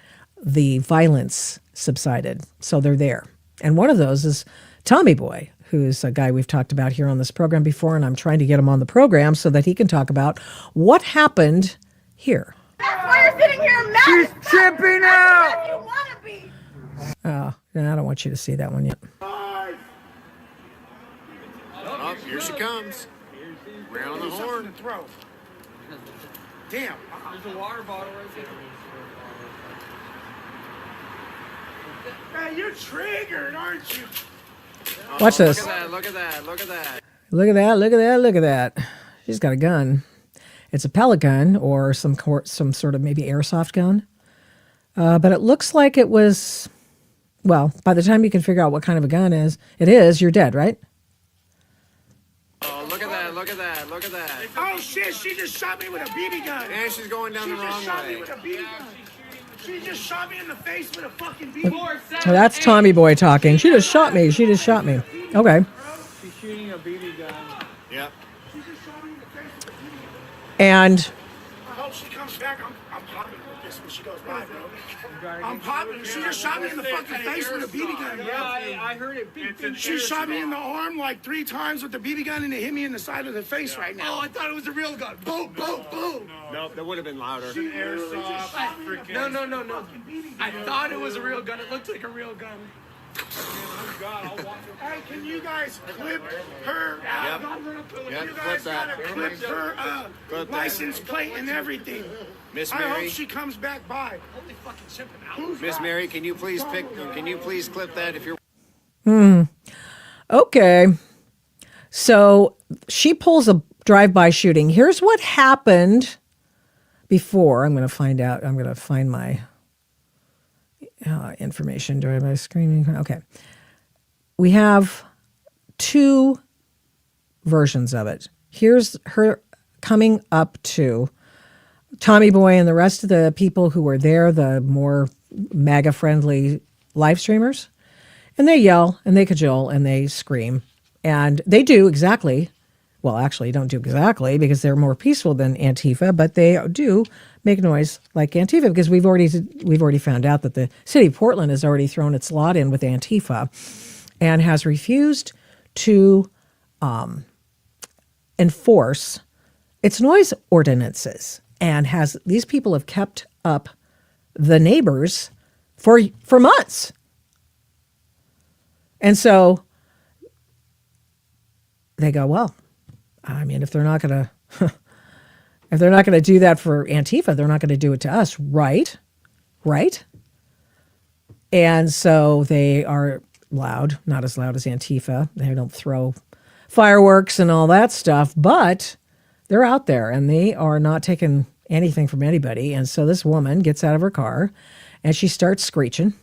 the violence subsided. So they're there, and one of those is Tommy Boy, who's a guy we've talked about here on this program before, and I'm trying to get him on the program so that he can talk about what happened here. That's why you're sitting here mad. She's tripping out. You want to be. Oh, I don't want you to see that one yet. Oh, here she comes. Round the horn. Damn. There's a water bottle right there. Man, you're triggered, aren't you? Watch this. Look at that. Look at that. She's got a gun. It's a pellet gun or some sort of maybe airsoft gun. But it looks like it was, well, by the time you can figure out what kind of a gun it is, you're dead, right? Oh, look at that. Oh shit, she just shot me with a BB gun. And she's going down the wrong way. She just shot me in the face with a fucking BB gun. Well, that's Tommy Boy talking. She just shot me. Okay. She's shooting a BB gun. Yep. And I hope she comes back. I'm popping with this when she goes by, bro. I'm popping. She just shot me in the fucking face with a BB gun, bro. Yeah, I heard it. She shot me in the arm like 3 times with the BB gun, and it hit me in the side of the face right now. Oh, I thought it was a real gun. Boom, boom, boom. Nope, that would have been louder. Airsoft. No. I thought it was a real gun. It looked like a real gun. Hey, can you guys clip her out? Yep, You clip guys that. gotta clip her Clip that. license plate and everything. Miss I hope Mary. she comes back by. Miss Mary, can you please clip that if you're... okay. So she pulls a drive-by shooting. Here's what happened before. I'm going to find out. I'm going to find my information. Drive-by screening. Okay. We have 2 versions of it. Here's her coming up to Tommy Boy and the rest of the people who were there, the more MAGA-friendly live streamers. And they yell, and they cajole, and they scream. And they do exactly, well, actually, don't do exactly, because they're more peaceful than Antifa, but they do make noise like Antifa, because we've already found out that the city of Portland has already thrown its lot in with Antifa and has refused to enforce its noise ordinances, and these people have kept up the neighbors for months. And so they go, well, I mean, if they're not going to do that for Antifa, they're not going to do it to us, right? And so they are loud, not as loud as Antifa. They don't throw fireworks and all that stuff, but they're out there and they are not taking anything from anybody. And so this woman gets out of her car and she starts screeching.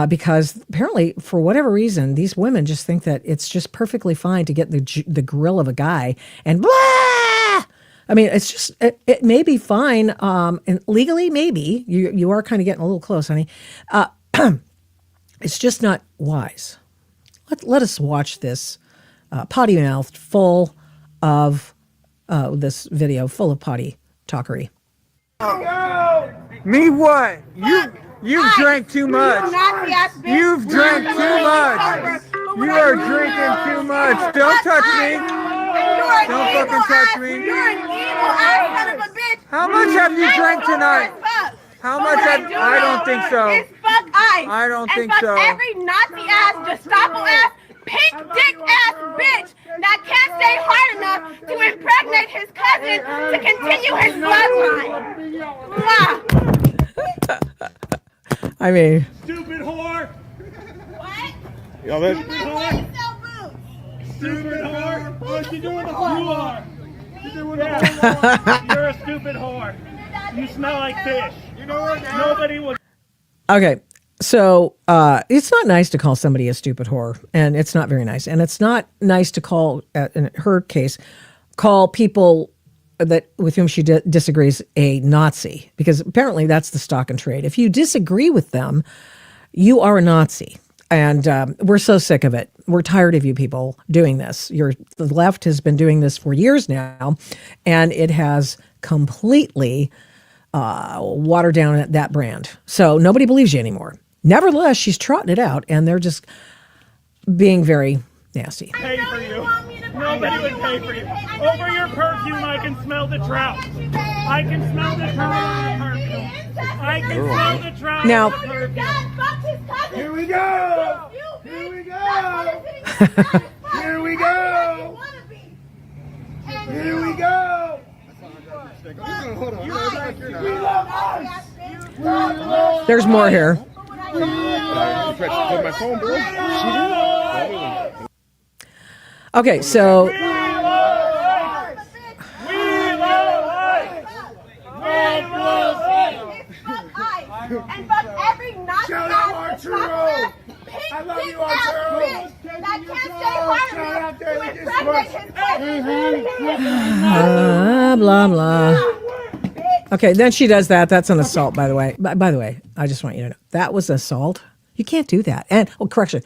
Because apparently, for whatever reason, these women just think that it's just perfectly fine to get the grill of a guy and blah. I mean, it's just it may be fine, and legally maybe you are kind of getting a little close, honey. It's just not wise. Let us watch this potty mouthed, full of this video full of potty talkery. Me what? You've drank too much. You've drank too much. You are drinking too much. Don't touch me. are an Don't evil fucking touch ass- me. You're an evil ass son of a bitch. How much have you drank tonight? Fuck. How much have I don't think so. It's fuck ice. I don't and think fuck so. every Nazi ass, Gestapo ass, pink dick ass bitch that can't stay hard enough to impregnate his cousin to continue his bloodline. Mwah. I mean, Stupid whore. What? Y'all there? My boy sell boots. Stupid whore. What you doing the whore? You are. You're doing the whore. You're a stupid whore. You smell like fish. You know what? Nobody will. okay. So it's not nice to call somebody a stupid whore, and it's not very nice. And it's not nice to call, in her case, call people that with whom she disagrees a Nazi, because apparently that's the stock and trade. If you disagree with them, you are a Nazi. And we're so sick of it. We're tired of you people doing this. The left has been doing this for years now, and it has completely watered down that brand. So nobody believes you anymore. Nevertheless, she's trotting it out, and they're just being very nasty. Pay for you. Nobody would pay for you. Over your perfume, I can smell the trout. I can smell the trout on the perfume. I can smell the trout Now- on the perfume. Here we go. Here we go. Here we go. Here we go. Hold on. There's more here. You tried to hold my phone, bro. Okay, so We love life. We love life. We love life. And fuck every Nazi Shout out ass, Arturo. pink I love dick you, ass Arturo. bitch that can't stay hard enough to impregnate his blah blah. Okay, then she does that. That's an assault, by the way. By the way, I just want you to know that was assault. You can't do that. And correction,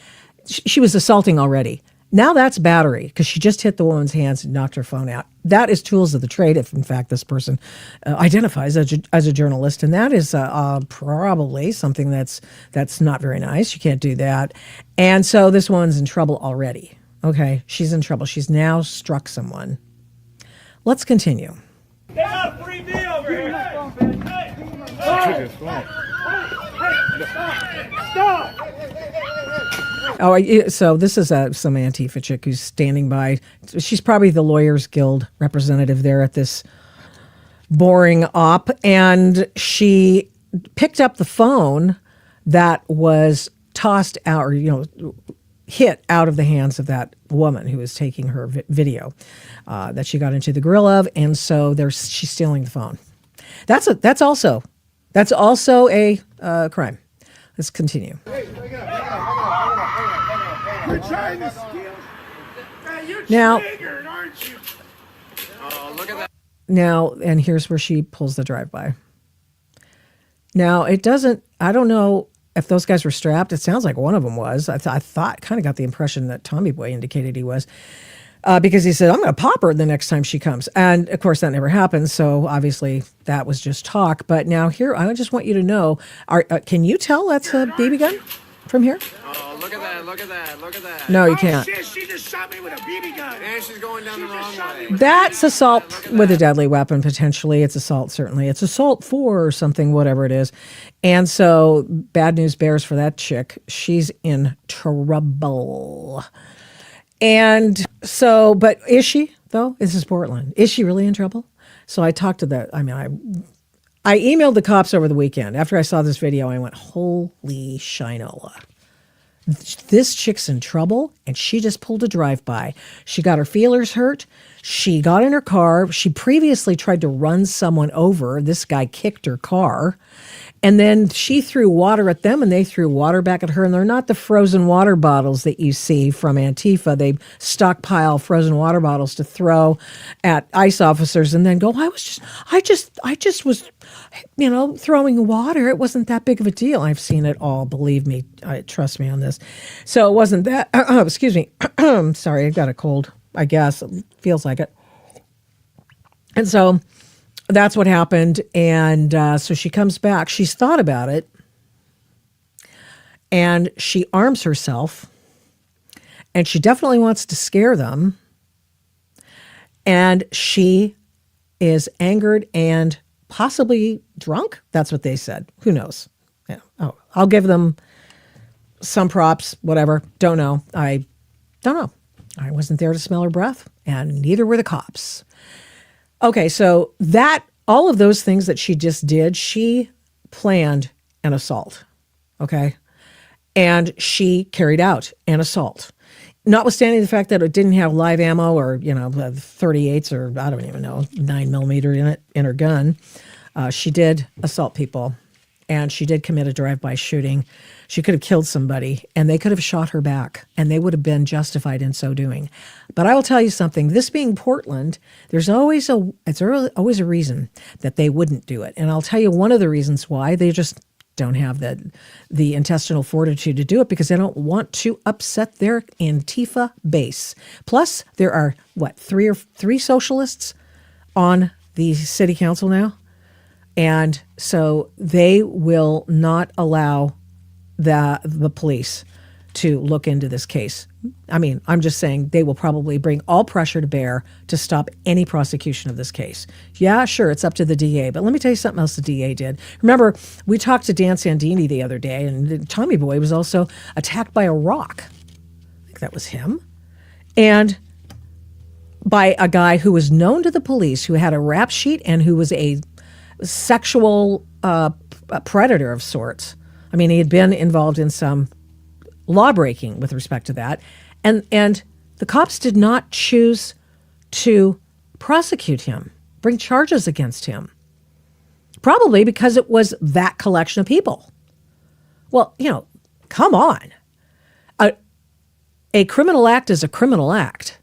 she was assaulting already. Now that's battery, because she just hit the woman's hands and knocked her phone out. That is tools of the trade, if in fact this person identifies as a journalist, and that is probably something that's not very nice. You can't do that. And so this woman's in trouble already. Okay, she's in trouble. She's now struck someone. Let's continue. They got a free D over here. Stop. Oh, so this is some Antifa chick who's standing by. She's probably the Lawyers Guild representative there at this boring op, and she picked up the phone that was tossed out, or hit out of the hands of that woman who was taking her video that she got into the grill of, and so she's stealing the phone. That's also a crime. Let's continue. You're trying to steal. You're Now- triggered, aren't you? Oh, look at that. Now, and here's where she pulls the drive-by. Now, I don't know if those guys were strapped. It sounds like one of them was. I kind of got the impression that Tommy Boy indicated he was. Because he said, I'm going to pop her the next time she comes. And, of course, that never happened. So, obviously, that was just talk. But now here, I just want you to know, can you tell that's a BB gun from here? Oh, look at that. Look at that. Look at that. No, you Oh, can't. shit, she just shot me with a BB gun. And she's going down the wrong way. That's assault with a deadly weapon, potentially. It's assault, certainly. It's assault 4 or something, whatever it is. And so, bad news bears for that chick. She's in trouble. And so, but is she, though? This is Portland. Is she really in trouble? So I talked to I emailed the cops over the weekend. After I saw this video, I went, holy shinola. This chick's in trouble, and she just pulled a drive-by. She got her feelers hurt. She got in her car. She previously tried to run someone over. This guy kicked her car. And then she threw water at them, and they threw water back at her. And they're not the frozen water bottles that you see from Antifa. They stockpile frozen water bottles to throw at ICE officers and then go, I just was, throwing water. It wasn't that big of a deal. I've seen it all. Believe me. Trust me on this. So it wasn't that. Excuse me. Sorry, I got a cold, I guess. It feels like it. And so that's what happened. And so she comes back. She's thought about it. And she arms herself. And she definitely wants to scare them. And she is angered and possibly drunk. That's what they said. Who knows? Yeah. Oh, I'll give them some props, whatever. Don't know. I don't know. I wasn't there to smell her breath, and neither were the cops. Okay, so all of those things that she just did, she planned an assault. Okay. And she carried out an assault. Notwithstanding the fact that it didn't have live ammo or, 38s or I don't even know, 9mm in her gun, she did assault people, and she did commit a drive-by shooting. She could have killed somebody, and they could have shot her back, and they would have been justified in so doing. But I will tell you something. This being Portland, there's always always a reason that they wouldn't do it, and I'll tell you one of the reasons why. They just don't have the intestinal fortitude to do it because they don't want to upset their Antifa base. Plus, there are, three socialists on the city council now? And so they will not allow the police to look into this case. I mean, I'm just saying they will probably bring all pressure to bear to stop any prosecution of this case. Yeah, sure, it's up to the DA, but let me tell you something else the DA did. Remember, we talked to Dan Sandini the other day, and Tommy Boy was also attacked by a rock. I think that was him. And by a guy who was known to the police, who had a rap sheet, and who was a sexual predator of sorts. I mean, he had been involved in some law breaking with respect to that. And the cops did not choose to prosecute him, bring charges against him. Probably because it was that collection of people. Well, come on. A criminal act is a criminal act,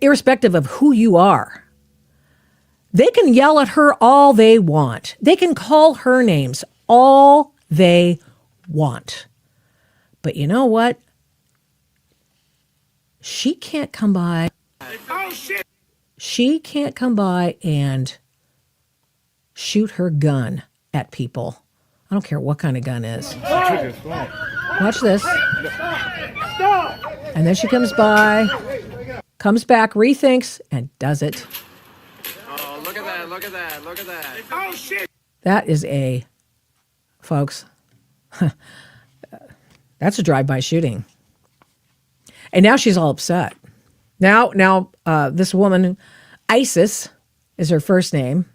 irrespective of who you are. They can yell at her all they want. They can call her names all they want. But you know what? She can't come by. Oh, shit. She can't come by and shoot her gun at people. I don't care what kind of gun is. Watch this. And then she comes by, comes back, rethinks, and does it. Oh, look at that, look at that, look at that. Oh, shit. That is folks, that's a drive-by shooting. And now she's all upset. Now, this woman, Isis is her first name.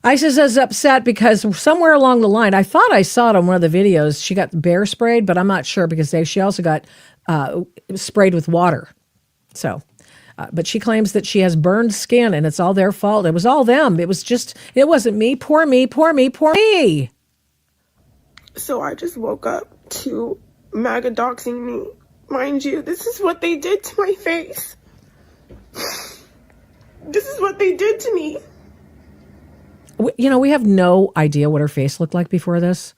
Isis is upset because somewhere along the line, I thought I saw it on one of the videos, she got bear sprayed, but I'm not sure because she also got sprayed with water. So, but she claims that she has burned skin and it's all their fault. It was all them. It wasn't me. Poor me, poor me, poor me. So I just woke up to MAGA doxing me. Mind you, this is what they did to my face. This is what they did to me. We have no idea what her face looked like before this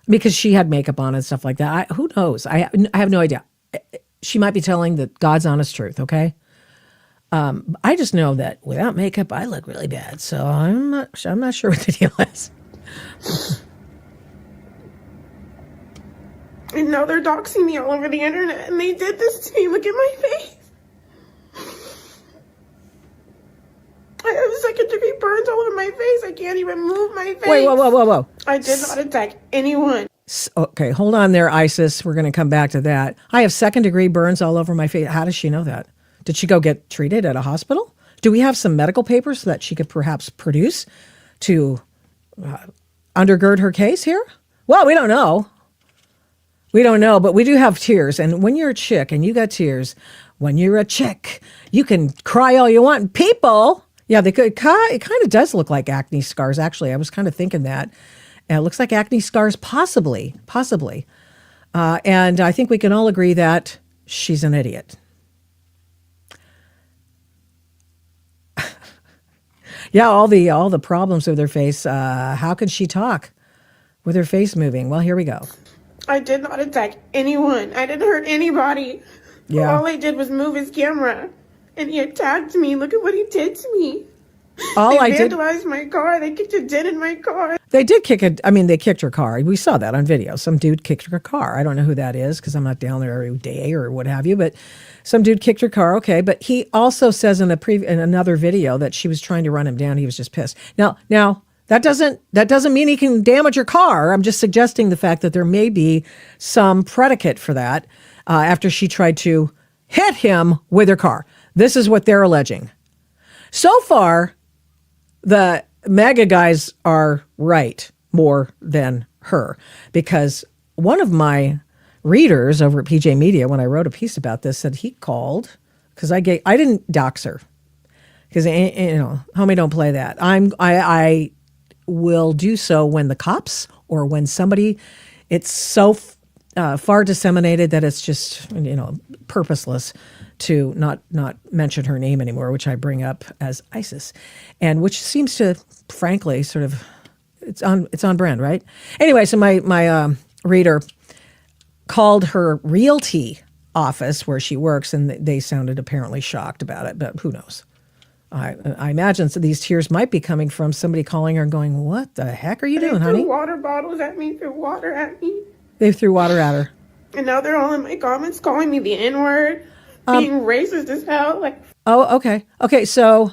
because she had makeup on and stuff like that. Who knows? I have no idea. She might be telling the God's honest truth, okay? I just know that without makeup, I look really bad. So I'm not sure what the deal is. And now they're doxing me all over the internet, and they did this to me. Look at my face. I have second-degree burns all over my face. I can't even move my face. Wait, whoa. I did not attack anyone. Okay, hold on there, Isis. We're going to come back to that. I have second-degree burns all over my face. How does she know that? Did she go get treated at a hospital? Do we have some medical papers that she could perhaps produce to undergird her case here? Well, we don't know. We don't know, but we do have tears. And when you're a chick and you got tears, when you're a chick, you can cry all you want. And people, yeah, they could. It kind of does look like acne scars, actually. I was kind of thinking that. And it looks like acne scars, possibly. And I think we can all agree that she's an idiot. Yeah, all the problems with her face. How could she talk with her face moving? Well, here we go. I did not attack anyone. I didn't hurt anybody. Yeah. All I did was move his camera. And he attacked me. Look at what he did to me. All They I did, vandalized my car. They kicked a dent in my car. they did kick it. I mean, they kicked her car. We saw that on video. Some dude kicked her car. I don't know who that is because I'm not down there every day or what have you, but some dude kicked her car. Okay. But he also says in another video that she was trying to run him down. He was just pissed. Now that doesn't mean he can damage your car. I'm just suggesting the fact that there may be some predicate for that after she tried to hit him with her car. This is what they're alleging. So far, the MAGA guys are right more than her, because one of my readers over at PJ Media, when I wrote a piece about this, said he called because I didn't dox her because homie, don't play that. I will do so when the cops or when somebody, it's so far disseminated that it's just purposeless to not mention her name anymore, which I bring up as ISIS, and which seems to, frankly, sort of, it's on brand, right? Anyway, so my reader called her realty office where she works, and they sounded apparently shocked about it, but who knows? I imagine so these tears might be coming from somebody calling her and going, "What the heck are you doing, honey?" They threw water bottles at me, threw water at me. They threw water at her. And now they're all in my comments calling me the N-word, being racist as hell. Oh, okay. Okay, so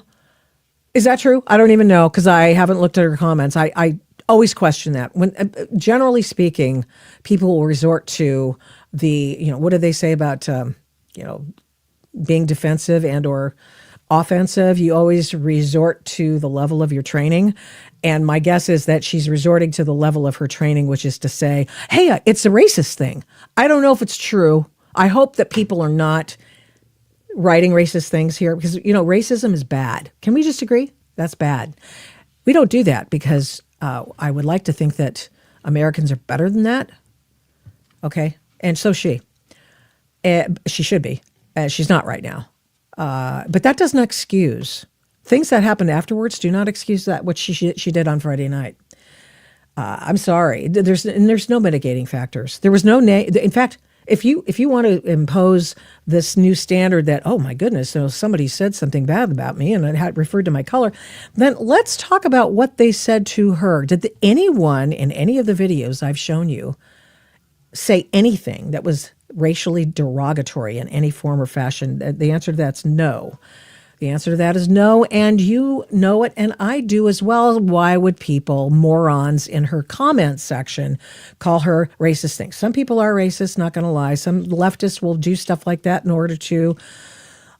is that true? I don't even know because I haven't looked at her comments. I always question that. When generally speaking, people will resort to the, what do they say about, being defensive and or offensive? You always resort to the level of your training. And my guess is that she's resorting to the level of her training, which is to say, hey, it's a racist thing. I don't know if it's true. I hope that people are not writing racist things here because, racism is bad. Can we just agree? That's bad. We don't do that because I would like to think that Americans are better than that. Okay. And so she should be. She's not right now. But that doesn't excuse things that happened afterwards. Do not excuse that, what she did on Friday night. I'm sorry. There's no mitigating factors. There was no in fact, if you want to impose this new standard that, oh my goodness, somebody said something bad about me and it had referred to my color, then let's talk about what they said to her. Did anyone in any of the videos I've shown you say anything that was racially derogatory in any form or fashion? The answer to that's no. The answer to that is no, and you know it, and I do as well. Why would people, morons in her comments section, call her racist things? Some people are racist, not going to lie. Some leftists will do stuff like that in order to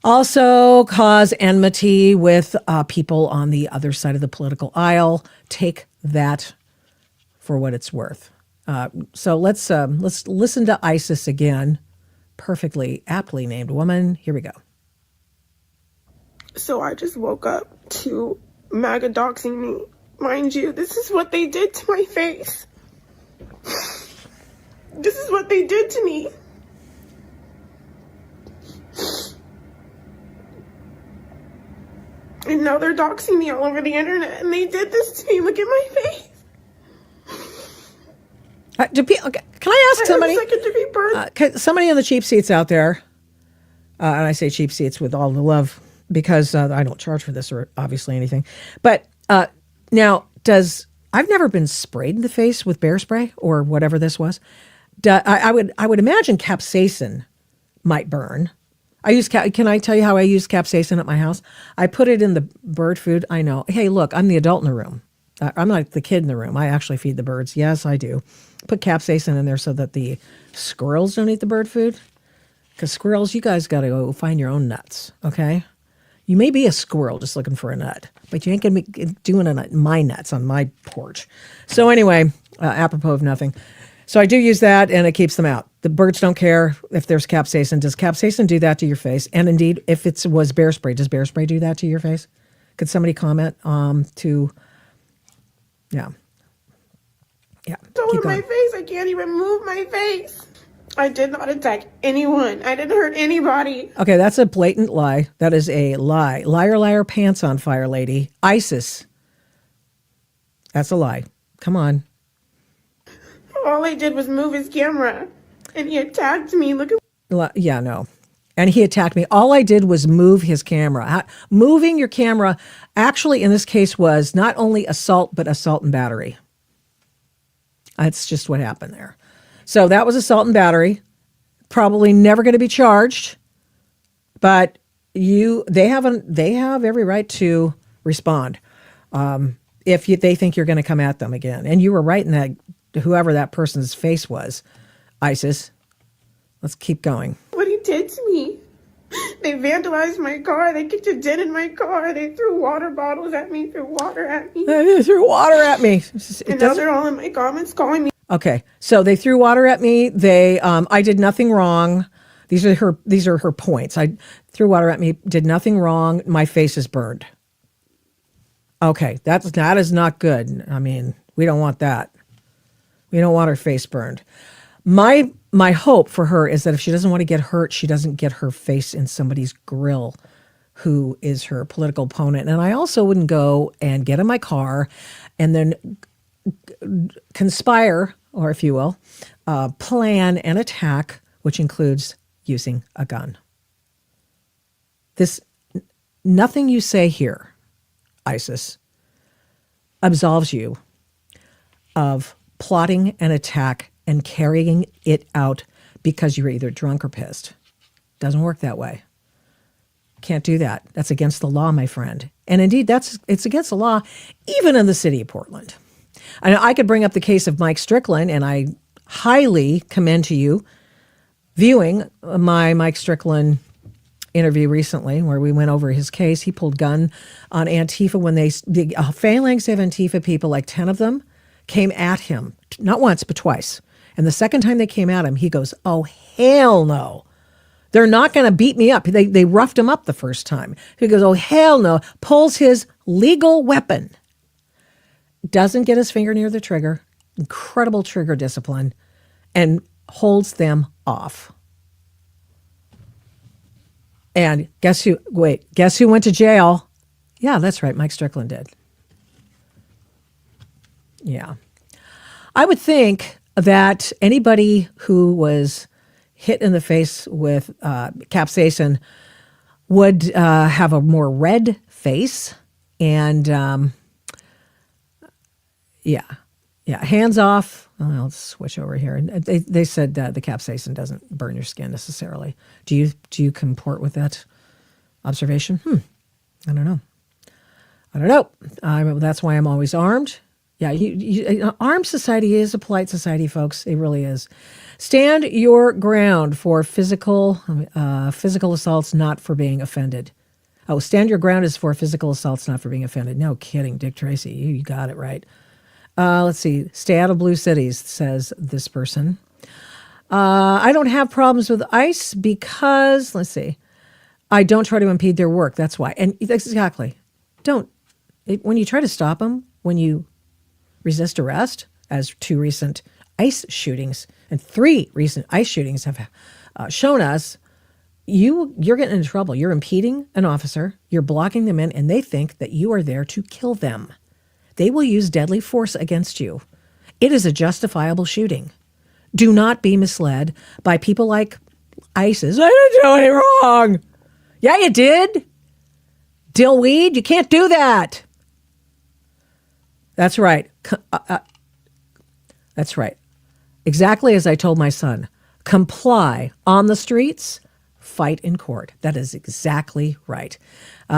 also cause enmity with people on the other side of the political aisle. Take that for what it's worth. So let's listen to ISIS again. Perfectly aptly named woman. Here we go. So I just woke up to MAGA doxing me. Mind you, this is what they did to my face. This is what they did to me. And now they're doxing me all over the internet, and they did this to me. Look at my face. Can I ask somebody? Somebody in the cheap seats out there, and I say cheap seats with all the love because I don't charge for this or obviously anything. But now, I've never been sprayed in the face with bear spray or whatever this was. I would imagine capsaicin might burn. Can I tell you how I use capsaicin at my house? I put it in the bird food. I know. Hey, look, I'm the adult in the room. I'm like the kid in the room. I actually feed the birds. Yes, I do. Put capsaicin in there so that the squirrels don't eat the bird food. Because squirrels, you guys got to go find your own nuts, okay? You may be a squirrel just looking for a nut, but you ain't going to be doing my nuts on my porch. So anyway, apropos of nothing. So I do use that, and it keeps them out. The birds don't care if there's capsaicin. Does capsaicin do that to your face? And indeed, if it was bear spray, does bear spray do that to your face? Could somebody comment Yeah. All in my face. I can't even move my face. I did not attack anyone. I didn't hurt anybody. Okay, that's a blatant lie. That is a lie. Liar, liar, pants on fire, lady. ISIS. That's a lie. Come on. All I did was move his camera, and he attacked me. Look at. Yeah, no. And he attacked me. All I did was move his camera. Moving your camera actually in this case was not only assault, but assault and battery. That's just what happened there. So that was assault and battery. Probably never going to be charged, but they have every right to respond if they think you're going to come at them again. And you were right in that, whoever that person's face was, ISIS. Let's keep going. What he did to me. They vandalized my car. They kicked a dent in my car. They threw water bottles at me, threw water at me. They threw water at me. And now they're all in my comments calling me. Okay, so they threw water at me. I did nothing wrong. These are her points. I threw water at me, did nothing wrong. My face is burned. Okay, that is not good. I mean, we don't want that. We don't want her face burned. My hope for her is that if she doesn't want to get hurt, she doesn't get her face in somebody's grill who is her political opponent. And I also wouldn't go and get in my car and then conspire, or if you will, plan an attack, which includes using a gun. Nothing you say here, ISIS, absolves you of plotting an attack and carrying it out because you're either drunk or pissed. Doesn't work that way. Can't do that. That's against the law, my friend. And indeed, it's against the law even in the city of Portland. And I could bring up the case of Mike Strickland, and I highly commend to you viewing my Mike Strickland interview recently where we went over his case. He pulled gun on Antifa when the phalanx of Antifa people, like 10 of them, came at him, not once, but twice. And the second time they came at him, he goes, oh, hell no. They're not going to beat me up. They roughed him up the first time. He goes, oh, hell no. Pulls his legal weapon. Doesn't get his finger near the trigger. Incredible trigger discipline. And holds them off. And guess who went to jail? Yeah, that's right. Mike Strickland did. Yeah. I would think that anybody who was hit in the face with capsaicin would have a more red face and hands off. I'll switch over here. They said the capsaicin doesn't burn your skin necessarily. Do you comport with that observation? I don't know. That's why I'm always armed. Yeah, armed society is a polite society, folks. It really is. Stand your ground for physical assaults, not for being offended. Oh, stand your ground is for physical assaults, not for being offended. No kidding, Dick Tracy. You got it right. Let's see. Stay out of blue cities, says this person. I don't have problems with ICE because, let's see, I don't try to impede their work. That's why. And exactly. When you try to stop them, when you resist arrest, as 2 recent ICE shootings and 3 recent ICE shootings have shown us, you're getting into trouble. You're impeding an officer, you're blocking them in, and they think that you are there to kill them. They will use deadly force against you. It is a justifiable shooting. Do not be misled by people like ISIS. I didn't do any wrong. Yeah, you did. Dillweed, you can't do that. That's right. That's right. Exactly as I told my son. Comply on the streets, fight in court. That is exactly right.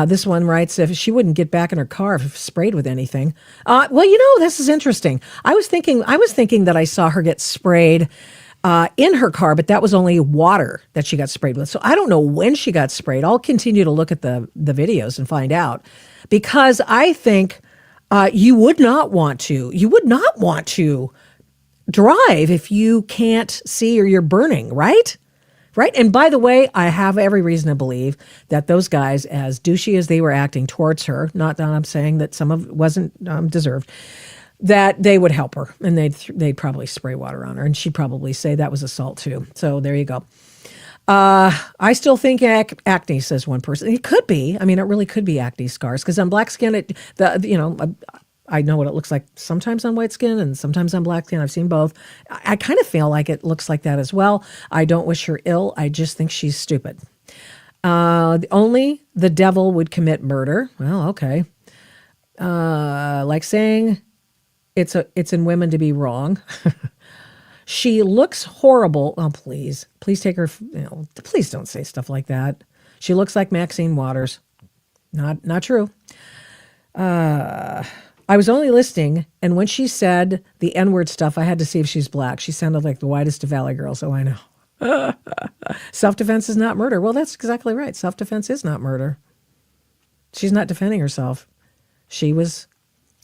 This one writes, if she wouldn't get back in her car if sprayed with anything. This is interesting. I was thinking that I saw her get sprayed in her car, but that was only water that she got sprayed with. So I don't know when she got sprayed. I'll continue to look at the videos and find out, because I think you would not want to drive if you can't see or you're burning, right? Right. And by the way, I have every reason to believe that those guys, as douchey as they were acting towards her, not that I'm saying that some of it wasn't deserved, that they would help her and they'd probably spray water on her, and she'd probably say that was assault too. So there you go. I still think acne, says one person. It could be. I mean, it really could be acne scars, because on black skin, I know what it looks like sometimes on white skin and sometimes on black skin. I've seen both. I kind of feel like it looks like that as well. I don't wish her ill. I just think she's stupid. Only the devil would commit murder. Well, okay. Like saying it's in women to be wrong. She looks horrible. Oh, please take her. Please don't say stuff like that. She looks like Maxine Waters. Not true. I was only listening, and when she said the N-word stuff, I had to see if she's black. She sounded like the whitest of Valley girls. Oh, I know. Self-defense is not murder. Well, that's exactly right. Self-defense is not murder. She's not defending herself. She was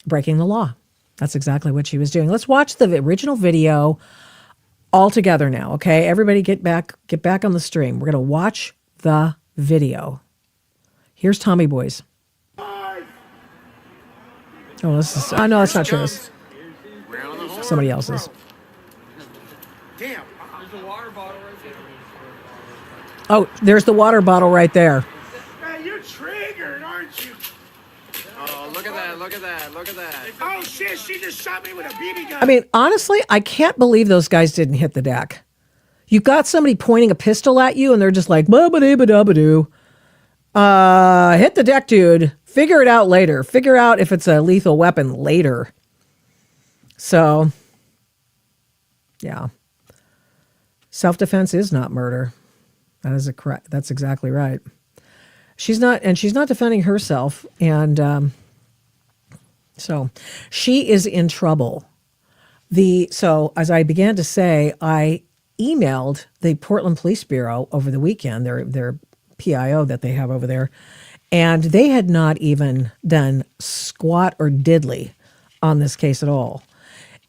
breaking the law. That's exactly what she was doing. Let's watch the original video all together now, okay? Everybody get back on the stream. We're going to watch the video. Here's Tommy Boys. Oh, this is. Oh, no, that's not true. It's somebody else's. Damn. There's a water bottle right there. Oh, there's the water bottle right there. Man, you're triggered, aren't you? Oh, look at that! Look at that! Look at that! Oh shit! She just shot me with a BB gun. I mean, honestly, I can't believe those guys didn't hit the deck. You've got somebody pointing a pistol at you, and they're just like, ba-ba-dee-ba-da-ba-doo. Hit the deck, dude. Figure it out later. Figure out if it's a lethal weapon later. So, yeah. Self-defense is not murder. That's exactly right. She's not defending herself. And so she is in trouble. So as I began to say, I emailed the Portland Police Bureau over the weekend, their PIO that they have over there, and they had not even done squat or diddly on this case at all.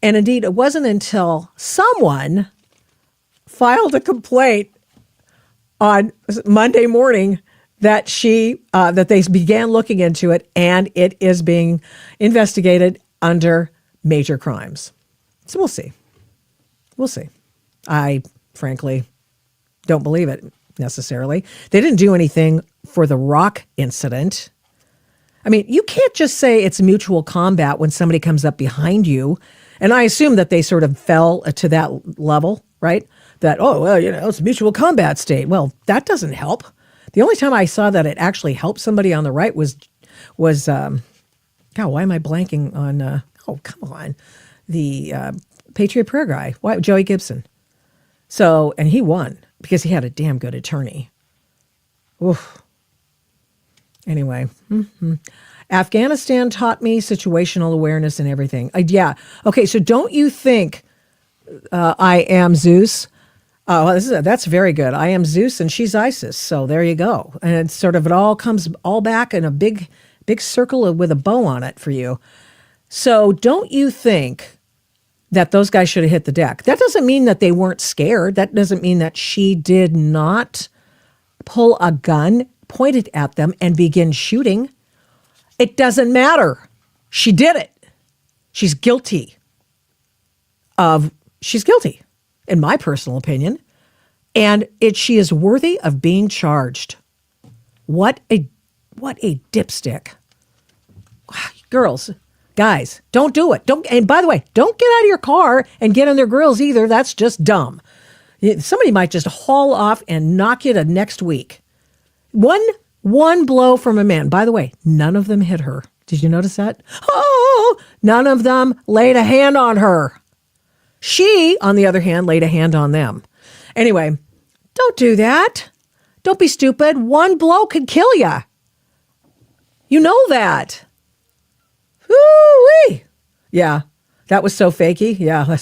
And indeed, it wasn't until someone filed a complaint on Monday morning that that they began looking into it, and it is being investigated under major crimes. So we'll see. We'll see. I frankly don't believe it necessarily. They didn't do anything for the rock incident. I mean, you can't just say it's mutual combat when somebody comes up behind you. And I assume that they sort of fell to that level, right? That, oh, well, it's a mutual combat state. Well, that doesn't help. The only time I saw that it actually helped somebody on the right was God, why am I blanking on, oh, come on, the Patriot Prayer guy, Joey Gibson. So, and he won because he had a damn good attorney. Oof. Anyway, Afghanistan taught me situational awareness and everything. Yeah. Okay. So don't you think I am Zeus? Oh, that's very good. I am Zeus and she's Isis. So there you go. And it's sort of, it all comes all back in a big circle with a bow on it for you. So don't you think that those guys should have hit the deck? That doesn't mean that they weren't scared. That doesn't mean that she did not pull a gun, point it at them, and begin shooting. It doesn't matter. She did it. She's guilty, in my personal opinion. And she is worthy of being charged. What a dipstick. Girls, guys, don't do it. And by the way, don't get out of your car and get on their grills either. That's just dumb. Somebody might just haul off and knock you to next week. One blow from a man. By the way, none of them hit her. Did you notice that? Oh, none of them laid a hand on her. She, on the other hand, laid a hand on them. Anyway, don't do that. Don't be stupid. One blow could kill you. You know that. Woo-wee. Yeah, that was so fakey. Yeah.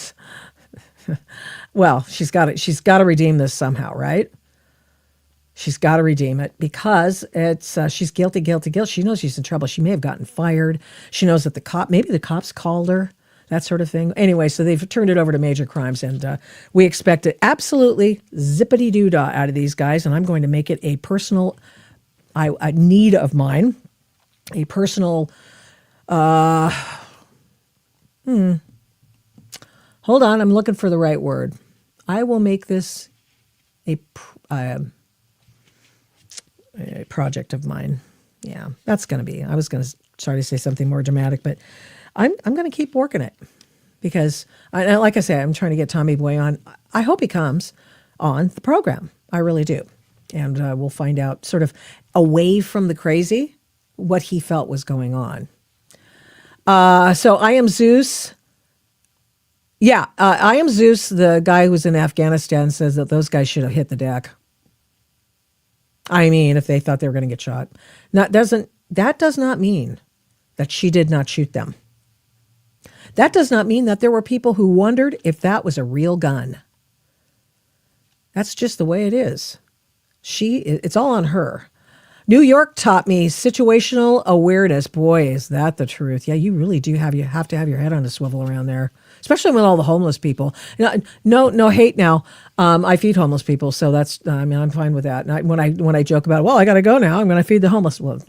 Well, she's got to redeem this somehow, right? She's got to redeem it because it's she's guilty. She knows she's in trouble. She may have gotten fired. She knows that maybe the cops called her, that sort of thing. Anyway, so they've turned it over to major crimes, and we expect it absolutely zippity-doo-dah out of these guys, and I'm going to make it a personal a need of mine, a personal hold on, I'm looking for the right word. I will make this a project of mine. Yeah, that's going to be. I was going to try to say something more dramatic, but I'm going to keep working it because, like I say, I'm trying to get Tommy Boy on. I hope he comes on the program. I really do. And we'll find out sort of away from the crazy what he felt was going on. So I Am Zeus. Yeah, I Am Zeus, the guy who's in Afghanistan, says that those guys should have hit the deck. I mean, if they thought they were going to get shot. That does not mean that she did not shoot them. That does not mean that there were people who wondered if that was a real gun. That's just the way it is. It's all on her. New York taught me situational awareness. Boy, is that the truth. Yeah, you really do have to have your head on a swivel around there, especially with all the homeless people. No hate now. I feed homeless people, so I'm fine with that. And when I joke about, well, I got to go now, I'm going to feed the homeless. Well,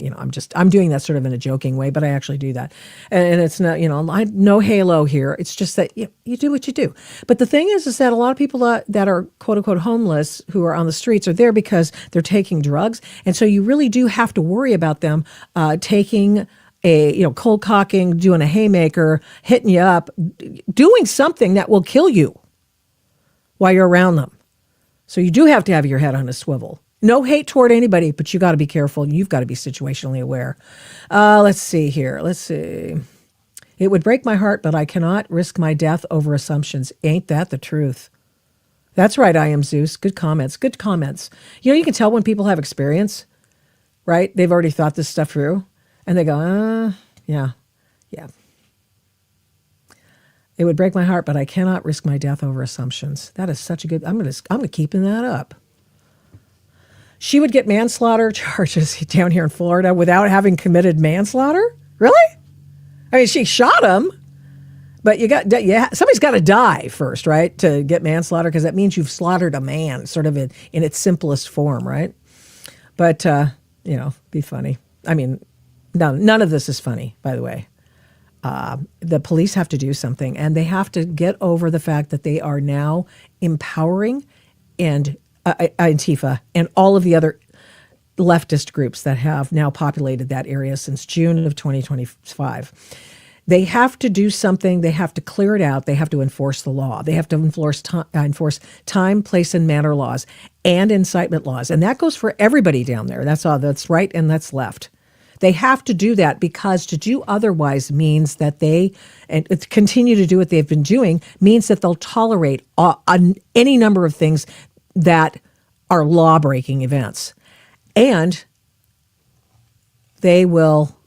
I'm doing that sort of in a joking way, but I actually do that. And it's not, no halo here. It's just that you do what you do. But the thing is that a lot of people that are quote unquote homeless who are on the streets are there because they're taking drugs. And so you really do have to worry about them taking cold cocking, doing a haymaker, hitting you up, doing something that will kill you while you're around them. So you do have to have your head on a swivel. No hate toward anybody, but you got to be careful. You've got to be situationally aware. Let's see here. Let's see. It would break my heart, but I cannot risk my death over assumptions. Ain't that the truth? That's right, I Am Zeus. Good comments. Good comments. You can tell when people have experience, right? They've already thought this stuff through. And they go, yeah. It would break my heart, but I cannot risk my death over assumptions. That is such a good. I'm gonna keeping that up. She would get manslaughter charges down here in Florida without having committed manslaughter. Really? I mean, she shot him, but somebody's got to die first, right, to get manslaughter, because that means you've slaughtered a man, sort of in its simplest form, right? But be funny. I mean. No, none of this is funny, by the way. The police have to do something, and they have to get over the fact that they are now empowering and Antifa and all of the other leftist groups that have now populated that area since June of 2025. They have to do something. They have to clear it out. They have to enforce the law. They have to enforce time, place, and manner laws and incitement laws. And that goes for everybody down there. That's right and that's left. They have to do that, because to do otherwise means that they continue to do what they've been doing, means that they'll tolerate any number of things that are law-breaking events. And they will,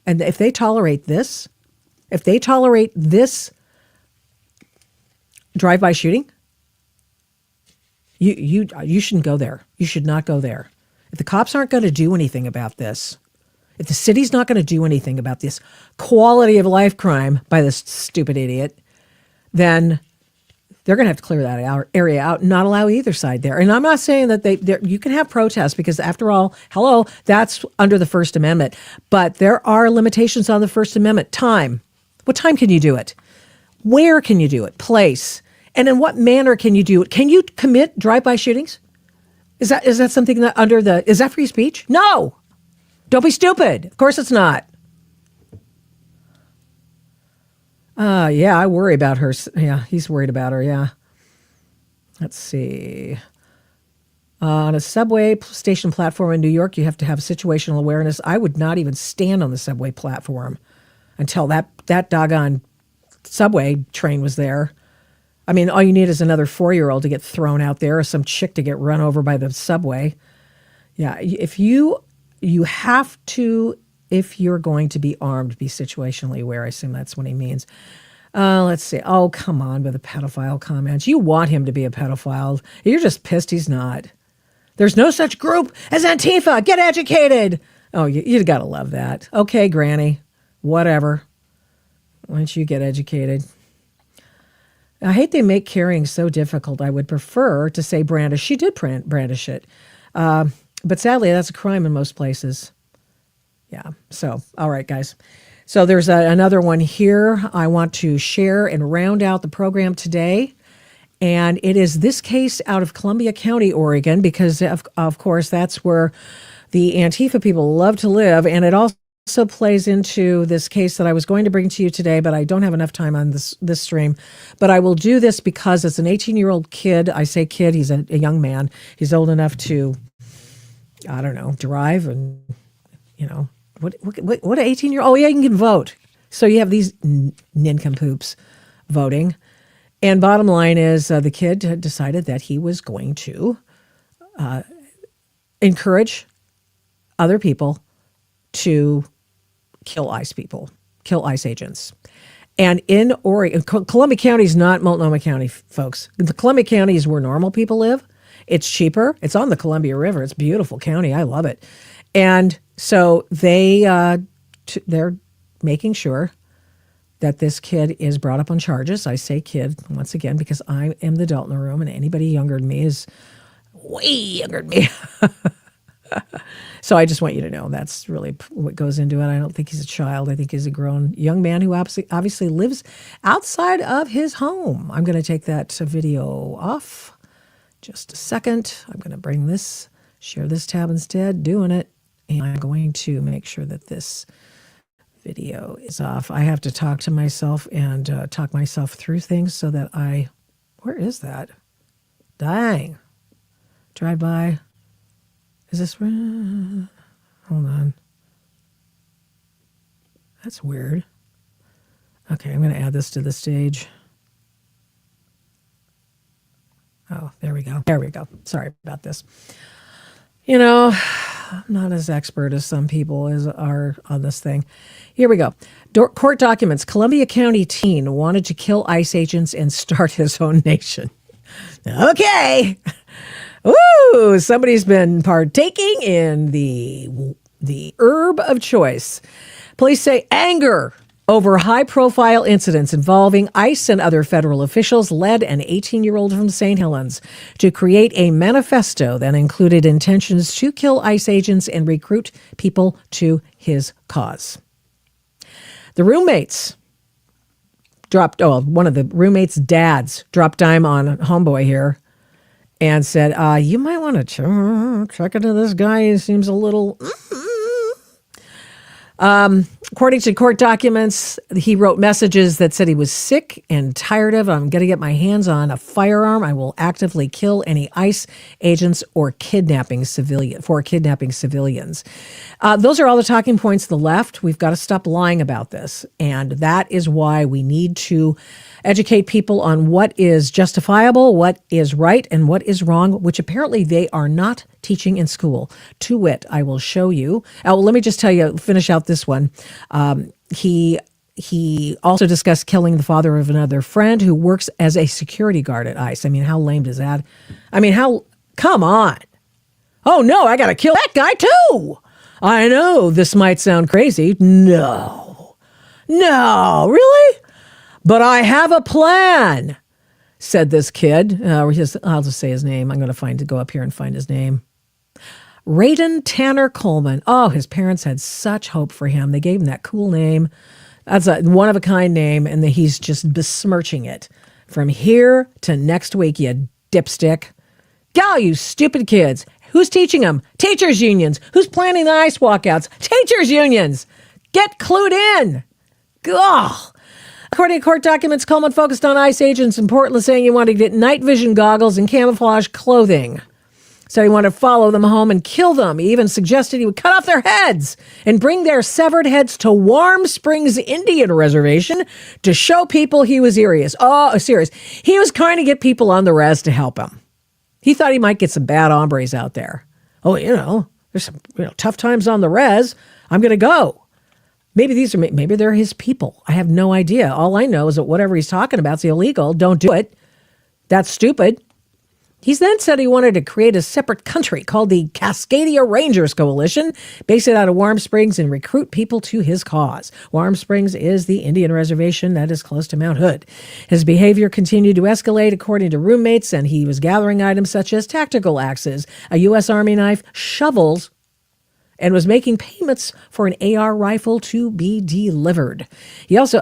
and if they tolerate this drive-by shooting, you shouldn't go there. You should not go there. If the cops aren't going to do anything about this, if the city's not going to do anything about this quality of life crime by this stupid idiot, then they're going to have to clear that area out and not allow either side there. And I'm not saying that you can have protests, because after all, that's under the First Amendment. But there are limitations on the First Amendment. Time. What time can you do it? Where can you do it? Place. And in what manner can you do it? Can you commit drive-by shootings? Is that something that is that free speech? No. Don't be stupid. Of course it's not. Yeah, I worry about her. Yeah, he's worried about her, yeah. Let's see. On a subway station platform in New York, you have to have situational awareness. I would not even stand on the subway platform until that doggone subway train was there. I mean, all you need is another 4-year-old to get thrown out there, or some chick to get run over by the subway. Yeah, if you have to, if you're going to be armed, be situationally aware. I assume that's what he means. Let's see. Oh, come on with the pedophile comments. You want him to be a pedophile. You're just pissed he's not. There's no such group as Antifa. Get educated. Oh, you got to love that. Okay, Granny. Whatever. Why don't you get educated? I hate they make carrying so difficult. I would prefer to say brandish. She did brandish it. But sadly, that's a crime in most places. Yeah. So, all right, guys. So there's another one here I want to share and round out the program today. And it is this case out of Columbia County, Oregon, because, of course, that's where the Antifa people love to live. And it also plays into this case that I was going to bring to you today, but I don't have enough time on this stream. But I will do this because it's an 18-year-old kid. I say kid, he's a young man. He's old enough to I don't know, drive and, what 18-year-old? Oh, yeah, you can vote. So you have these nincompoops voting. And bottom line is the kid had decided that he was going to encourage other people to kill ICE agents. And in Oregon, Columbia County is not Multnomah County, folks. The Columbia County is where normal people live. It's cheaper. It's on the Columbia River. It's a beautiful county. I love it. And so they're making sure that this kid is brought up on charges. I say kid once again because I am the adult in the room, and anybody younger than me is way younger than me. So I just want you to know that's really what goes into it. I don't think he's a child. I think he's a grown young man who obviously lives outside of his home. I'm going to take that video off. Just a second. I'm going to share this tab instead, doing it. And I'm going to make sure that this video is off. I have to talk to myself and talk myself through things so that where is that? Dang. Drive by. Is this, hold on. That's weird. Okay, I'm going to add this to the stage. Oh, there we go. There we go. Sorry about this. I'm not as expert as some people are on this thing. Here we go. Court documents. Columbia County teen wanted to kill ICE agents and start his own nation. Okay. Ooh, somebody's been partaking in the herb of choice. Police say anger over high-profile incidents involving ICE and other federal officials led an 18-year-old from St. Helens to create a manifesto that included intentions to kill ICE agents and recruit people to his cause. The roommates one of the roommates' dads dropped dime on homeboy here and said, you might want to check into this guy. He seems a little... According to court documents, he wrote messages that said he was sick and tired of, I'm going to get my hands on a firearm. I will actively kill any ICE agents or kidnapping civilians. Those are all the talking points of the left. We've got to stop lying about this. And that is why we need to educate people on what is justifiable, what is right, and what is wrong, which apparently they are not teaching in school. To wit, I will show you. Let me just tell you, finish out this one. He also discussed killing the father of another friend who works as a security guard at ICE. I mean, how lame is that? Come on. Oh no, I got to kill that guy too. I know this might sound crazy. No, really? But I have a plan, said this kid. I'll just say his name. I'm going to go up here and find his name. Raiden Tanner Coleman. Oh, his parents had such hope for him. They gave him that cool name. That's a one-of-a-kind name, and he's just besmirching it. From here to next week, you dipstick. Go, you stupid kids. Who's teaching them? Teachers' unions. Who's planning the ICE walkouts? Teachers' unions. Get clued in. Ugh. According to court documents, Coleman focused on ICE agents in Portland, saying he wanted to get night vision goggles and camouflage clothing. So he wanted to follow them home and kill them. He even suggested he would cut off their heads and bring their severed heads to Warm Springs Indian Reservation to show people he was serious. He was trying to get people on the res to help him. He thought he might get some bad hombres out there. There's some tough times on the res. I'm going to go. Maybe they're his people. I have no idea. All I know is that whatever he's talking about is illegal. Don't do it. That's stupid. He then said he wanted to create a separate country called the Cascadia Rangers Coalition, base it out of Warm Springs, and recruit people to his cause. Warm Springs is the Indian reservation that is close to Mount Hood. His behavior continued to escalate, according to roommates, and he was gathering items such as tactical axes, a U.S. Army knife, shovels, and was making payments for an AR rifle to be delivered. He was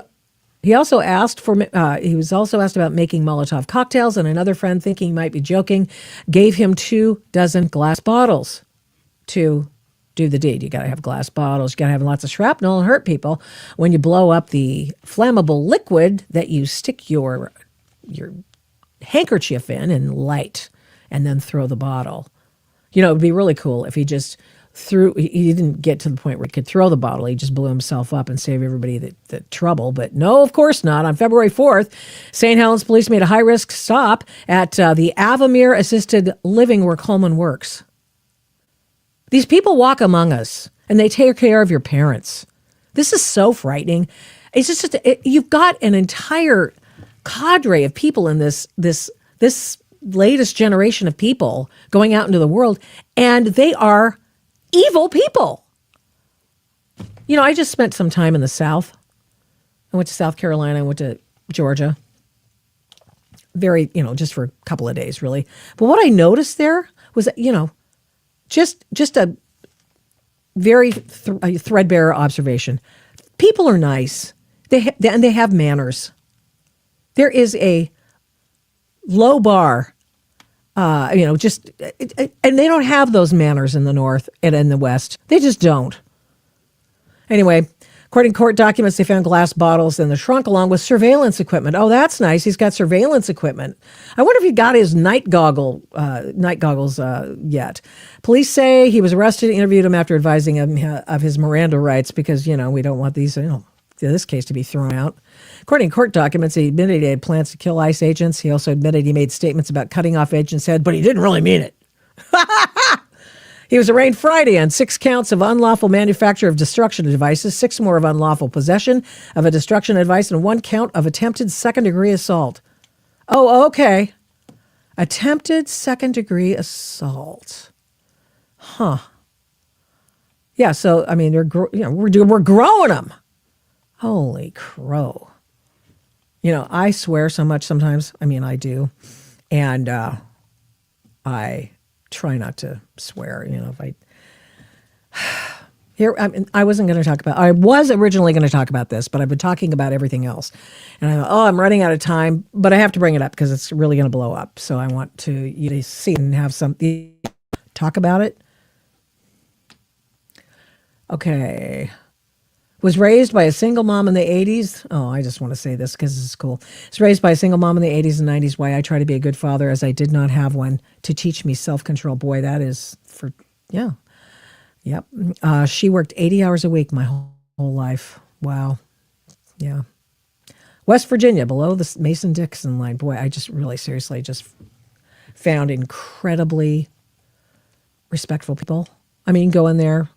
also asked about making Molotov cocktails, and another friend, thinking he might be joking, gave him 24 glass bottles to do the deed. You got to have glass bottles. You got to have lots of shrapnel and hurt people when you blow up the flammable liquid that you stick your handkerchief in and light, and then throw the bottle. You know, it'd be really cool if he just he didn't get to the point where he could throw the bottle. He just blew himself up and saved everybody the trouble. But no, of course not. On February 4th, St. Helens police made a high-risk stop at the Avamere Assisted Living where Coleman works. These people walk among us, and they take care of your parents. This is so frightening. It's just you've got an entire cadre of people in this latest generation of people going out into the world, and they are evil people. You know, I just spent some time in the South. I went to South Carolina. I went to Georgia. Very, just for a couple of days, really. But what I noticed there was, just a very threadbare observation. People are nice. And they have manners. There is a low bar, and they don't have those manners in the North and in the West. They just don't. Anyway, according to court documents, they found glass bottles in the trunk along with surveillance equipment. Oh, that's nice. He's got surveillance equipment. I wonder if he got his night goggles yet. Police say he was arrested and interviewed him after advising him of his Miranda rights because, we don't want these, in this case, to be thrown out. According to court documents, he admitted he had plans to kill ICE agents. He also admitted he made statements about cutting off agents' head, but he didn't really mean it. He was arraigned Friday on 6 counts of unlawful manufacture of destruction devices, 6 more of unlawful possession of a destruction device, and 1 count of attempted second-degree assault. Oh, okay. Attempted second-degree assault. Huh. Yeah, so, I mean, we're growing them. Holy crow. I swear so much sometimes. I mean, I do. And I try not to swear, I wasn't going to talk about, I was originally going to talk about this, but I've been talking about everything else. And I'm running out of time, but I have to bring it up because it's really going to blow up. So I want you to see and have something, talk about it. Okay. Was raised by a single mom in the 80s. Oh, I just want to say this because it's cool. Was raised by a single mom in the 80s and 90s. Why I try to be a good father as I did not have one to teach me self-control. Boy, that is yeah. Yep. She worked 80 hours a week my whole life. Wow. Yeah. West Virginia, below the Mason-Dixon line. Boy, I just really seriously just found incredibly respectful people. I mean, go in there.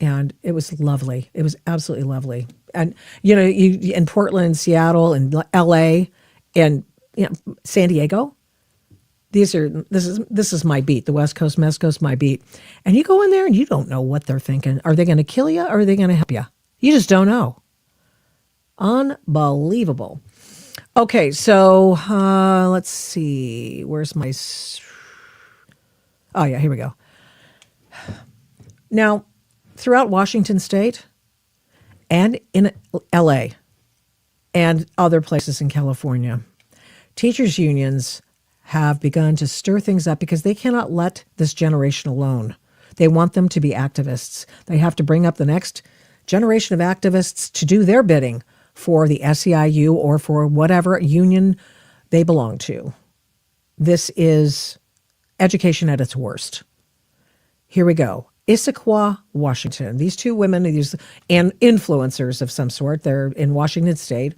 And it was lovely. It was absolutely lovely. And, you in Portland, Seattle, and LA, and San Diego, this is my beat, the West Coast, my beat. And you go in there and you don't know what they're thinking. Are they going to kill you or are they going to help you? You just don't know. Unbelievable. Okay, so let's see. Where's my... Oh, yeah, here we go. Now... Throughout Washington State and in LA and other places in California, teachers' unions have begun to stir things up because they cannot let this generation alone. They want them to be activists. They have to bring up the next generation of activists to do their bidding for the SEIU or for whatever union they belong to. This is education at its worst. Here we go. Issaquah, Washington. These 2 women, and influencers of some sort, they're in Washington State,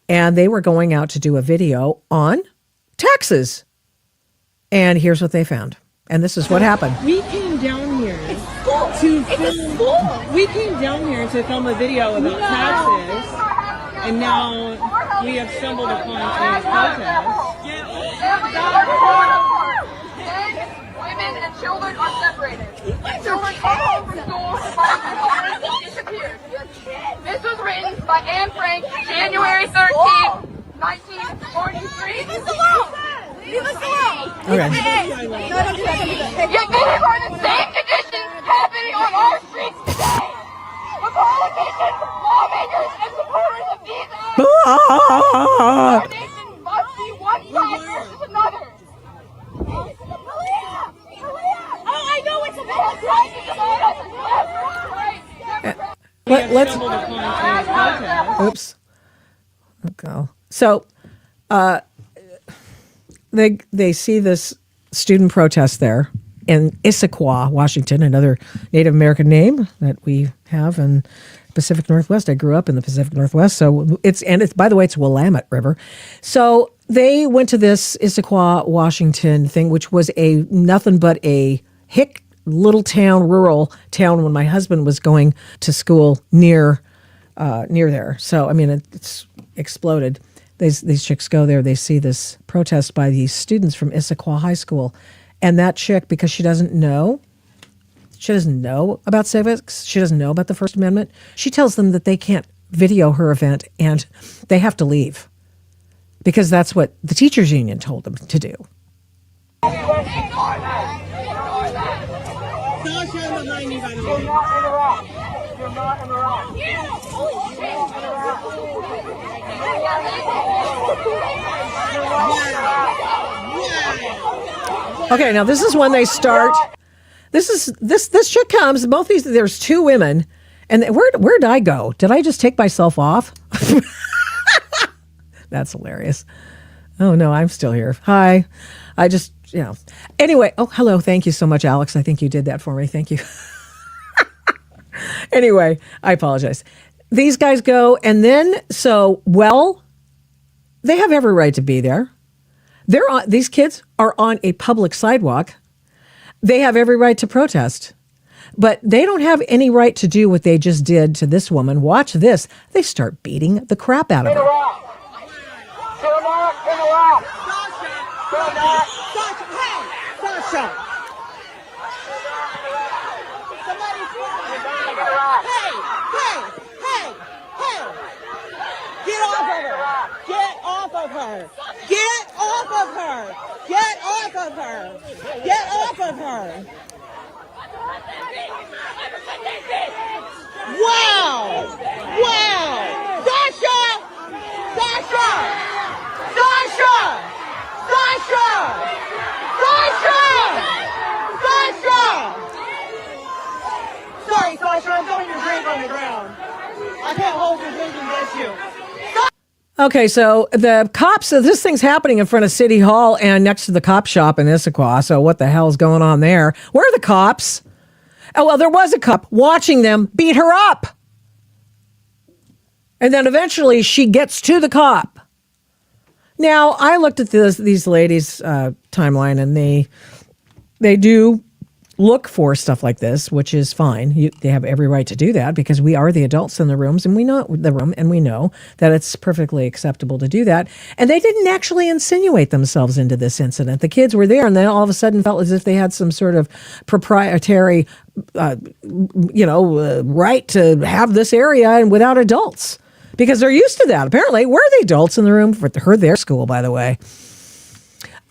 and they were going out to do a video on taxes. And here's what they found. And this is what happened. We came down here We came down here to film a video about taxes, and now we have stumbled upon a protest. Women and children are separated. Children come home from school and disappeared. This was written by Anne Frank, January 13th, 1943. Leave us alone! Leave us alone! Okay. Yet these are the same conditions happening on our streets today. The politicians, lawmakers, and supporters of these acts. Our nation must be one side versus another. Oh, I know it's a let's. Oops. Okay. So, they see this student protest there, in Issaquah, Washington, another Native American name that we have in Pacific Northwest. I grew up in the Pacific Northwest, so it's by the way, it's Willamette River. So they went to this Issaquah, Washington thing, which was a nothing but a hick little town, rural town when my husband was going to school near there. So, I mean, it's exploded. These chicks go there. They see this protest by these students from Issaquah High School. And that chick, because she doesn't know about civics, she doesn't know about the First Amendment, she tells them that they can't video her event and they have to leave because that's what the teachers union told them to do. Okay, now this is when they start. This chick comes. Both these. There's two women, and where'd I go? Did I just take myself off? That's hilarious. Oh no, I'm still here. Hi, I just Anyway, oh hello, thank you so much, Alex. I think you did that for me. Thank you. Anyway, I apologize. These guys go, and then they have every right to be there. These kids are on a public sidewalk. They have every right to protest, but they don't have any right to do what they just did to this woman. Watch this. They start beating the crap out of her. Get off of her! Get off of her! Get off of her! Get off of her! Get off of her! Wow! Wow! Sasha! Sasha! Sasha! Sasha! Sasha! Sasha! Sorry, Sasha, I'm throwing your drink on the ground. I can't hold your drink against you. Okay, so the cops, this thing's happening in front of City Hall and next to the cop shop in Issaquah. So what the hell's going on there? Where are the cops? Oh, well, there was a cop watching them beat her up. And then eventually she gets to the cop. Now, I looked at these ladies' timeline, and they do look for stuff like this, which is fine. They have every right to do that because we are the adults in the rooms, and we know that it's perfectly acceptable to do that. And they didn't actually insinuate themselves into this incident. The kids were there, and they all of a sudden felt as if they had some sort of proprietary, right to have this area and without adults because they're used to that. Apparently, we're the adults in the room for their school, by the way.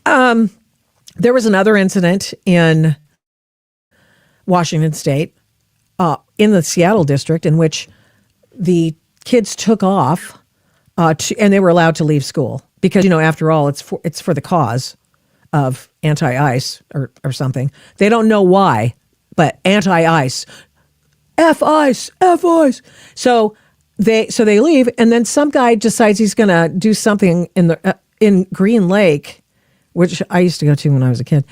There was another incident in Washington State, in the Seattle district, in which the kids took off, and they were allowed to leave school because, after all, it's for the cause of anti-ICE or something. They don't know why, but anti-ICE, F-ICE, F-ICE. So they leave, and then some guy decides he's going to do something in Green Lake, which I used to go to when I was a kid,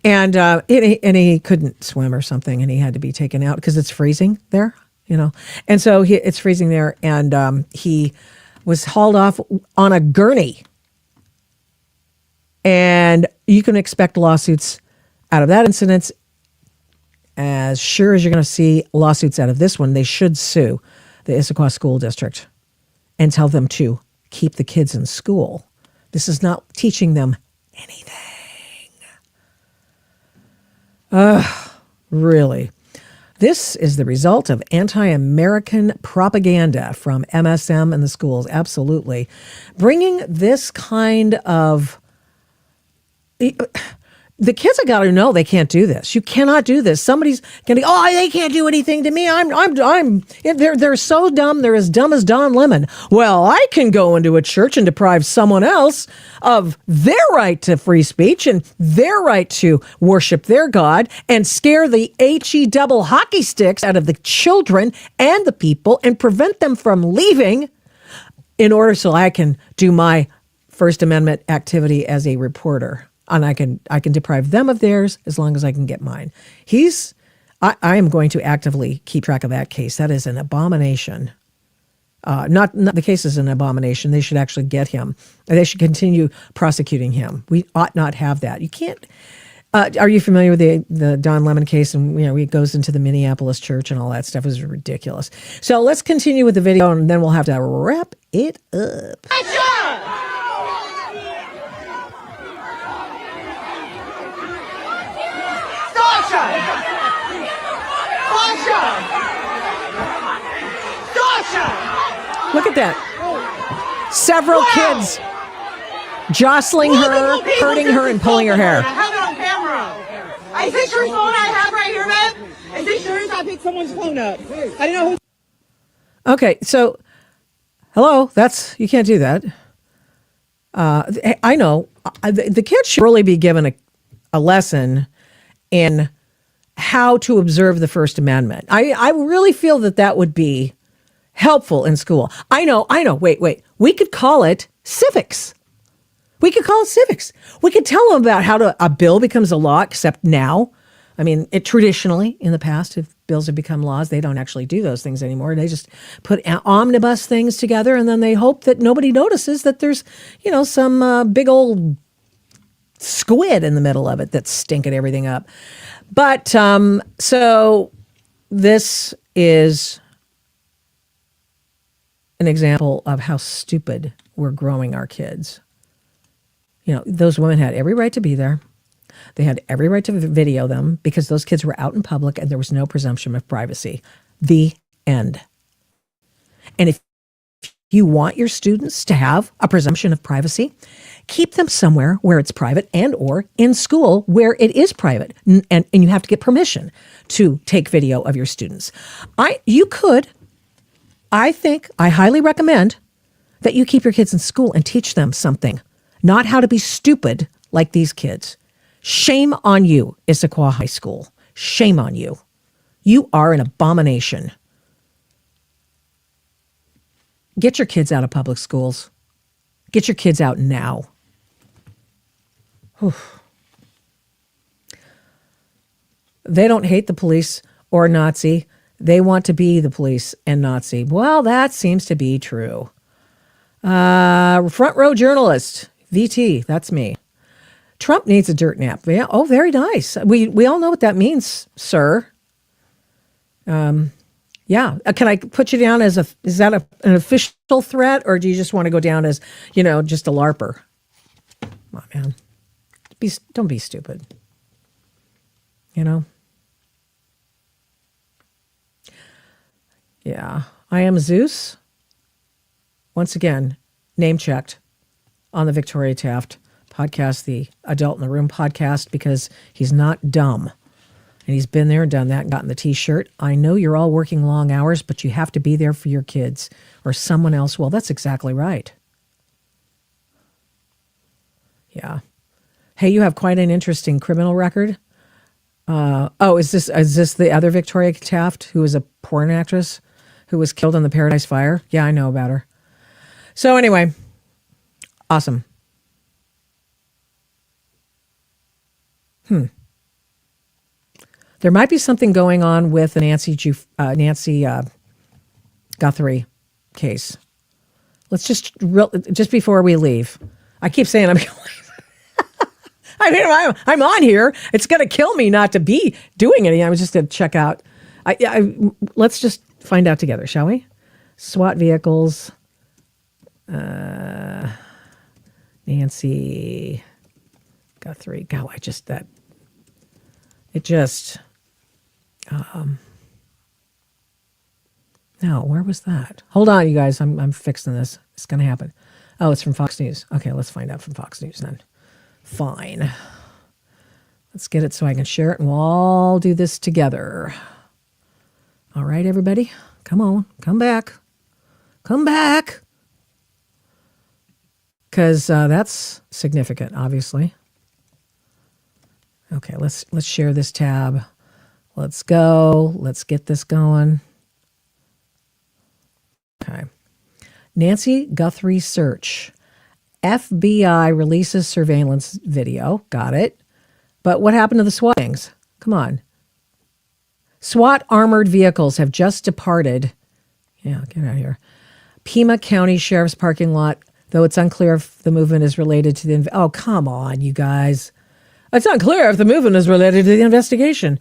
and he couldn't swim or something, and he had to be taken out because it's freezing there, and so it's freezing there, and he was hauled off on a gurney, and you can expect lawsuits out of that incident. As sure as you're going to see lawsuits out of this one, they should sue the Issaquah School District and tell them to keep the kids in school. This is not teaching them anything. Really. This is the result of anti-American propaganda from MSM in the schools. Absolutely. Bringing this kind of... The kids have got to know they can't do this. You cannot do this. Somebody's going to, they can't do anything to me. They're so dumb. They're as dumb as Don Lemon. Well, I can go into a church and deprive someone else of their right to free speech and their right to worship their God and scare the HE double hockey sticks out of the children and the people and prevent them from leaving in order so I can do my First Amendment activity as a reporter. and I can deprive them of theirs as long as I can get mine. I am going to actively keep track of that case. That is an abomination. Not the case is an abomination. They should actually get him. They should continue prosecuting him. We ought not have that. You can't. Are you familiar with the Don Lemon case? And he goes into the Minneapolis church and all that stuff. Is ridiculous. So let's continue with the video, and then we'll have to wrap it up. Look at that. Several kids jostling her, hurting her, and pulling her hair. I have it on camera. Is this your phone I have right here, man? Is this yours? I picked someone's phone up. I didn't know who. Okay, so, hello, you can't do that. I know. The kids should really be given a lesson in how to observe the First Amendment. I really feel that would be helpful in school. I know. Wait. We could call it civics. We could tell them about how a bill becomes a law, except now. I mean, traditionally, in the past, if bills have become laws, they don't actually do those things anymore. They just put omnibus things together, and then they hope that nobody notices that there's, some big old squid in the middle of it that's stinking everything up. But so this is an example of how stupid we're growing our kids. Those women had every right to be there. They had every right to video them because those kids were out in public and there was no presumption of privacy. The end. And if you want your students to have a presumption of privacy, keep them somewhere where it's private and or in school where it is private. And you have to get permission to take video of your students. I highly recommend that you keep your kids in school and teach them something, not how to be stupid like these kids. Shame on you, Issaquah High School. Shame on you. You are an abomination. Get your kids out of public schools. Get your kids out now. Whew. They don't hate the police or Nazi. They want to be the police and Nazi. Well, that seems to be true. Front row journalist, VT, that's me. Trump needs a dirt nap. Yeah. Oh, very nice. We all know what that means, sir. Yeah. Can I put you down as is that an official threat, or do you just want to go down as, just a LARPer? Come on, man. Don't be stupid. Yeah. I am Zeus. Once again, name checked on the Victoria Taft podcast, the Adult in the Room podcast, because he's not dumb. And he's been there and done that and gotten the T-shirt. I know you're all working long hours, but you have to be there for your kids or someone else. Well, that's exactly right. Yeah. Hey, you have quite an interesting criminal record. Is this the other Victoria Taft, who is a porn actress who was killed in the Paradise Fire? Yeah, I know about her. So anyway, awesome. There might be something going on with the Nancy Guthrie case. Let's just before we leave. I keep saying I'm going to leave. I mean, I'm on here. It's going to kill me not to be doing anything. I was just going to check out. Let's just find out together, shall we? SWAT vehicles. Nancy Guthrie. God, no, where was that? Hold on, you guys. I'm fixing this. It's going to happen. Oh, it's from Fox News. Okay, let's find out from Fox News then. Fine. Let's get it so I can share it and we'll all do this together. All right, everybody. Come on. Come back. Come back. Because that's significant, obviously. Okay, let's share this tab. Let's go. Let's get this going. Okay. Nancy Guthrie search. FBI releases surveillance video. Got it. But what happened to the SWAT gangs? Come on. SWAT armored vehicles have just departed. Yeah, get out of here. Pima County Sheriff's parking lot, though it's unclear if the movement is related to the... Oh, come on, you guys. It's unclear if the movement is related to the investigation.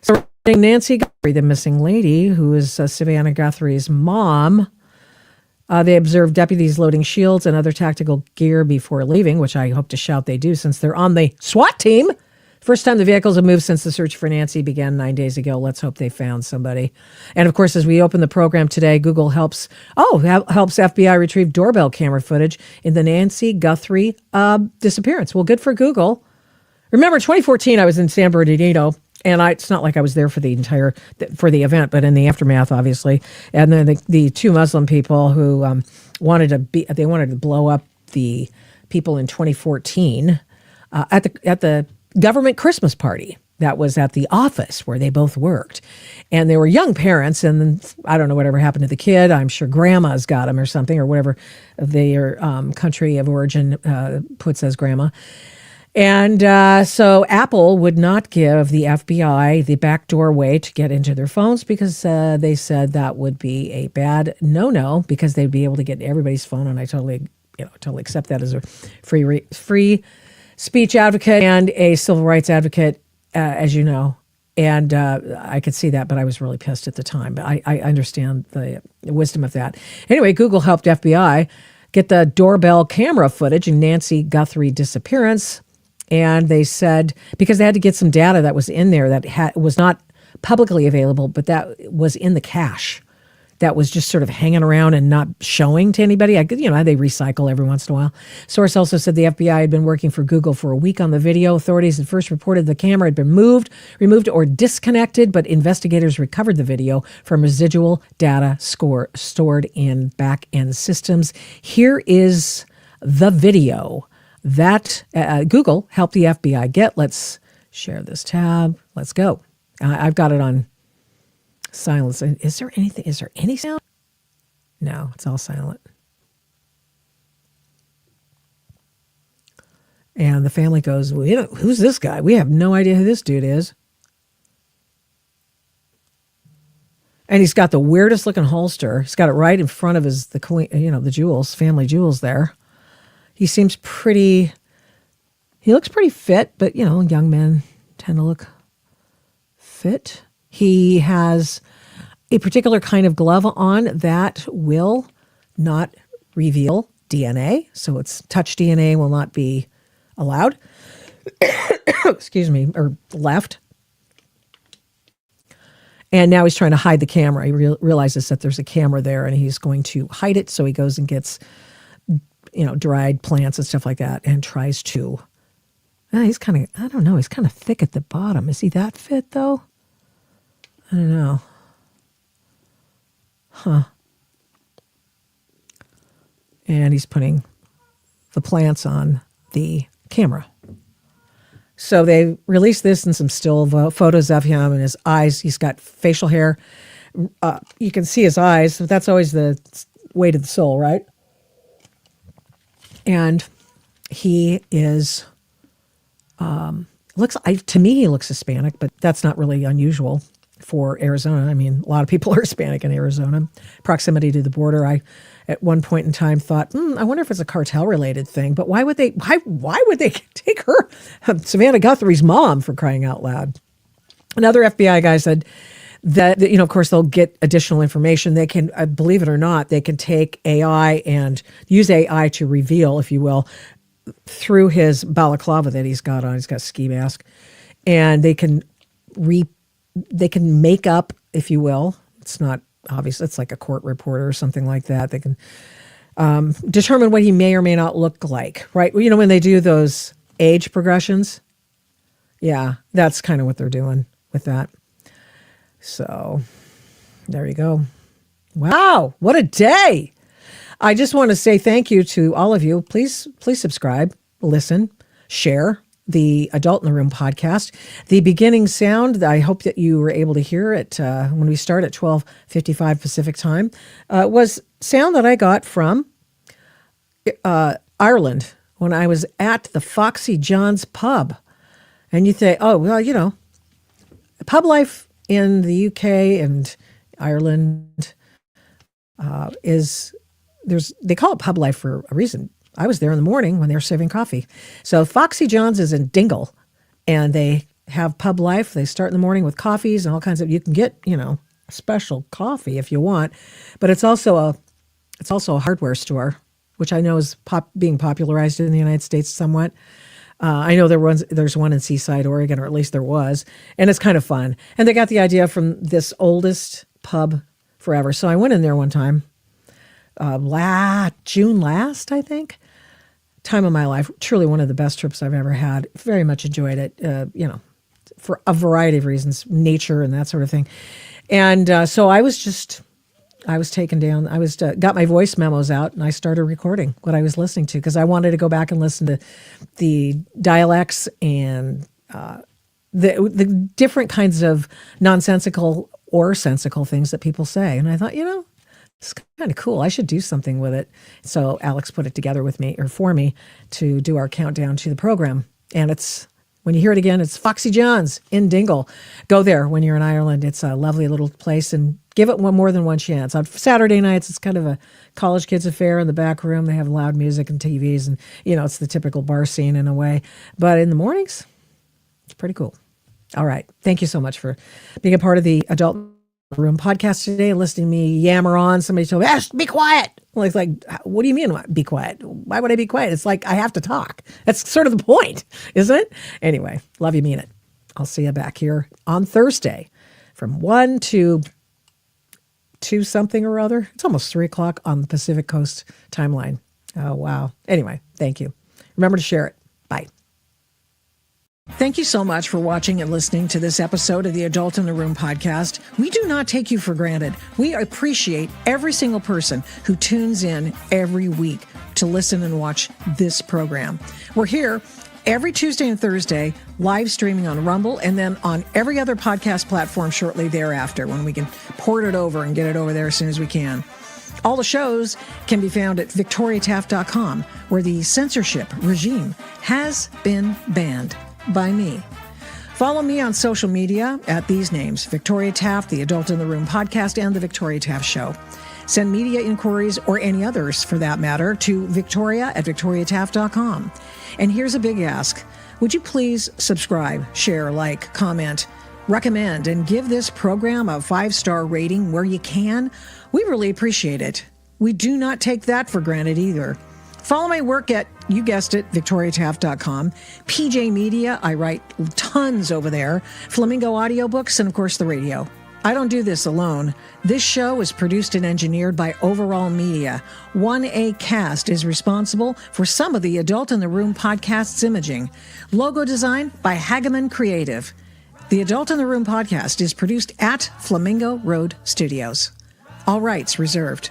So Nancy Guthrie, the missing lady, who is Savannah Guthrie's mom, they observed deputies loading shields and other tactical gear before leaving, which I hope to shout they do since they're on the SWAT team. First time the vehicles have moved since the search for Nancy began 9 days ago. Let's hope they found somebody. And of course, as we open the program today, Google helps FBI retrieve doorbell camera footage in the Nancy Guthrie disappearance. Well, good for Google. Remember, 2014, I was in San Bernardino, and it's not like I was there for the event, but in the aftermath, obviously. And then the two Muslim people who wanted to blow up the people in 2014 at the government Christmas party that was at the office where they both worked. And they were young parents, and I don't know whatever happened to the kid. I'm sure grandma's got him or something, or whatever their country of origin puts as grandma. And so Apple would not give the FBI the backdoor way to get into their phones because they said that would be a bad no-no because they'd be able to get everybody's phone. And I totally accept that as a free speech advocate and a civil rights advocate, as you know. And I could see that, but I was really pissed at the time. But I understand the wisdom of that. Anyway, Google helped FBI get the doorbell camera footage in Nancy Guthrie disappearance. And they said, because they had to get some data that was in there that was not publicly available, but that was in the cache that was just sort of hanging around and not showing to anybody. They recycle every once in a while. Source also said the FBI had been working for Google for a week on the video. Authorities had first reported the camera had been removed or disconnected, but investigators recovered the video from residual data stored in back-end systems. Here is the video that Google helped the FBI get. Let's share this tab. Let's go. I've got it on silence. Is there any sound? No, it's all silent. And the family goes, well, who's this guy? We have no idea who this dude is. And he's got the weirdest looking holster. He's got it right in front of the queen, the jewels, family jewels there. He seems he looks pretty fit, but, young men tend to look fit. He has a particular kind of glove on that will not reveal DNA. So it's touch DNA will not be allowed. Excuse me, or left. And now he's trying to hide the camera. He realizes that there's a camera there and he's going to hide it. So he goes and gets dried plants and stuff like that and tries to. He's kind of, I don't know, he's kind of thick at the bottom. Is he that fit though? I don't know. Huh. And he's putting the plants on the camera. So they released this and some still photos of him and his eyes. He's got facial hair. You can see his eyes. That's always the way to the soul, right? And he is, to me, he looks Hispanic, but that's not really unusual for Arizona. I mean, a lot of people are Hispanic in Arizona. Proximity to the border. I, at one point in time, thought, I wonder if it's a cartel-related thing. But why would they take her, Savannah Guthrie's mom, for crying out loud? Another FBI guy said that, of course, they'll get additional information. They can, believe it or not, they can take AI and use AI to reveal, if you will, through his balaclava that he's got on. He's got a ski mask. And they can make up, if you will. It's not obvious. It's like a court reporter or something like that. They can determine what he may or may not look like, right? When they do those age progressions. Yeah, that's kind of what they're doing with that. So there you go. Wow, what a day. I just want to say thank you to all of you. Please subscribe, listen, share the Adult in the Room podcast. The beginning sound, I hope that you were able to hear it when we start at 12:55 Pacific time, was sound that I got from Ireland when I was at the Foxy John's pub. And you say, oh, well, pub life in the UK and Ireland they call it pub life for a reason. I was there in the morning when they were serving coffee. So Foxy John's is in Dingle, and they have pub life. They start in the morning with coffees and all kinds of, you can get, special coffee if you want, but it's also a hardware store, which I know is being popularized in the United States somewhat. I know there's one in Seaside, Oregon, or at least there was, and it's kind of fun. And they got the idea from this oldest pub forever. So I went in there one time, June last, I think. Time of my life, truly one of the best trips I've ever had. Very much enjoyed it, for a variety of reasons, nature and that sort of thing. And so I was taken down. I got my voice memos out and I started recording what I was listening to because I wanted to go back and listen to the dialects and the different kinds of nonsensical or sensical things that people say. And I thought, it's kind of cool. I should do something with it. So Alex put it together with me or for me to do our countdown to the program. And when you hear it again, it's Foxy John's in Dingle. Go there when you're in Ireland. It's a lovely little place and give it more than one chance. On Saturday nights, it's kind of a college kids affair in the back room. They have loud music and TVs and, it's the typical bar scene in a way. But in the mornings, it's pretty cool. All right. Thank you so much for being a part of the Adult Room podcast today, listening to me yammer on. Somebody told me, be quiet. Like, what do you mean, be quiet? Why would I be quiet? It's like I have to talk. That's sort of the point, isn't it? Anyway, love you, mean it. I'll see you back here on Thursday from 1 to 2 something or other. It's almost 3 o'clock on the Pacific Coast timeline. Oh, wow. Anyway, thank you. Remember to share it. Bye. Thank you so much for watching and listening to this episode of the Adult in the Room podcast. We do not take you for granted. We appreciate every single person who tunes in every week to listen and watch this program. We're here every Tuesday and Thursday, live streaming on Rumble, and then on every other podcast platform shortly thereafter when we can port it over and get it over there as soon as we can. All the shows can be found at victoriataft.com, where the censorship regime has been banned by me. Follow me on social media at these names: Victoria Taft, the Adult in the Room podcast, and the Victoria Taft Show. Send media inquiries, or any others for that matter, to victoria@victoriataft.com. And here's a big ask. Would you please subscribe, share, like, comment, recommend, and give this program a 5-star rating where you can? We really appreciate it. We do not take that for granted either. Follow my work at, you guessed it, victoriataft.com. PJ Media, I write tons over there. Flamingo Audiobooks, and of course the radio. I don't do this alone. This show is produced and engineered by Overall Media. 1A Cast is responsible for some of the Adult in the Room podcast's imaging. Logo design by Hageman Creative. The Adult in the Room podcast is produced at Flamingo Road Studios. All rights reserved.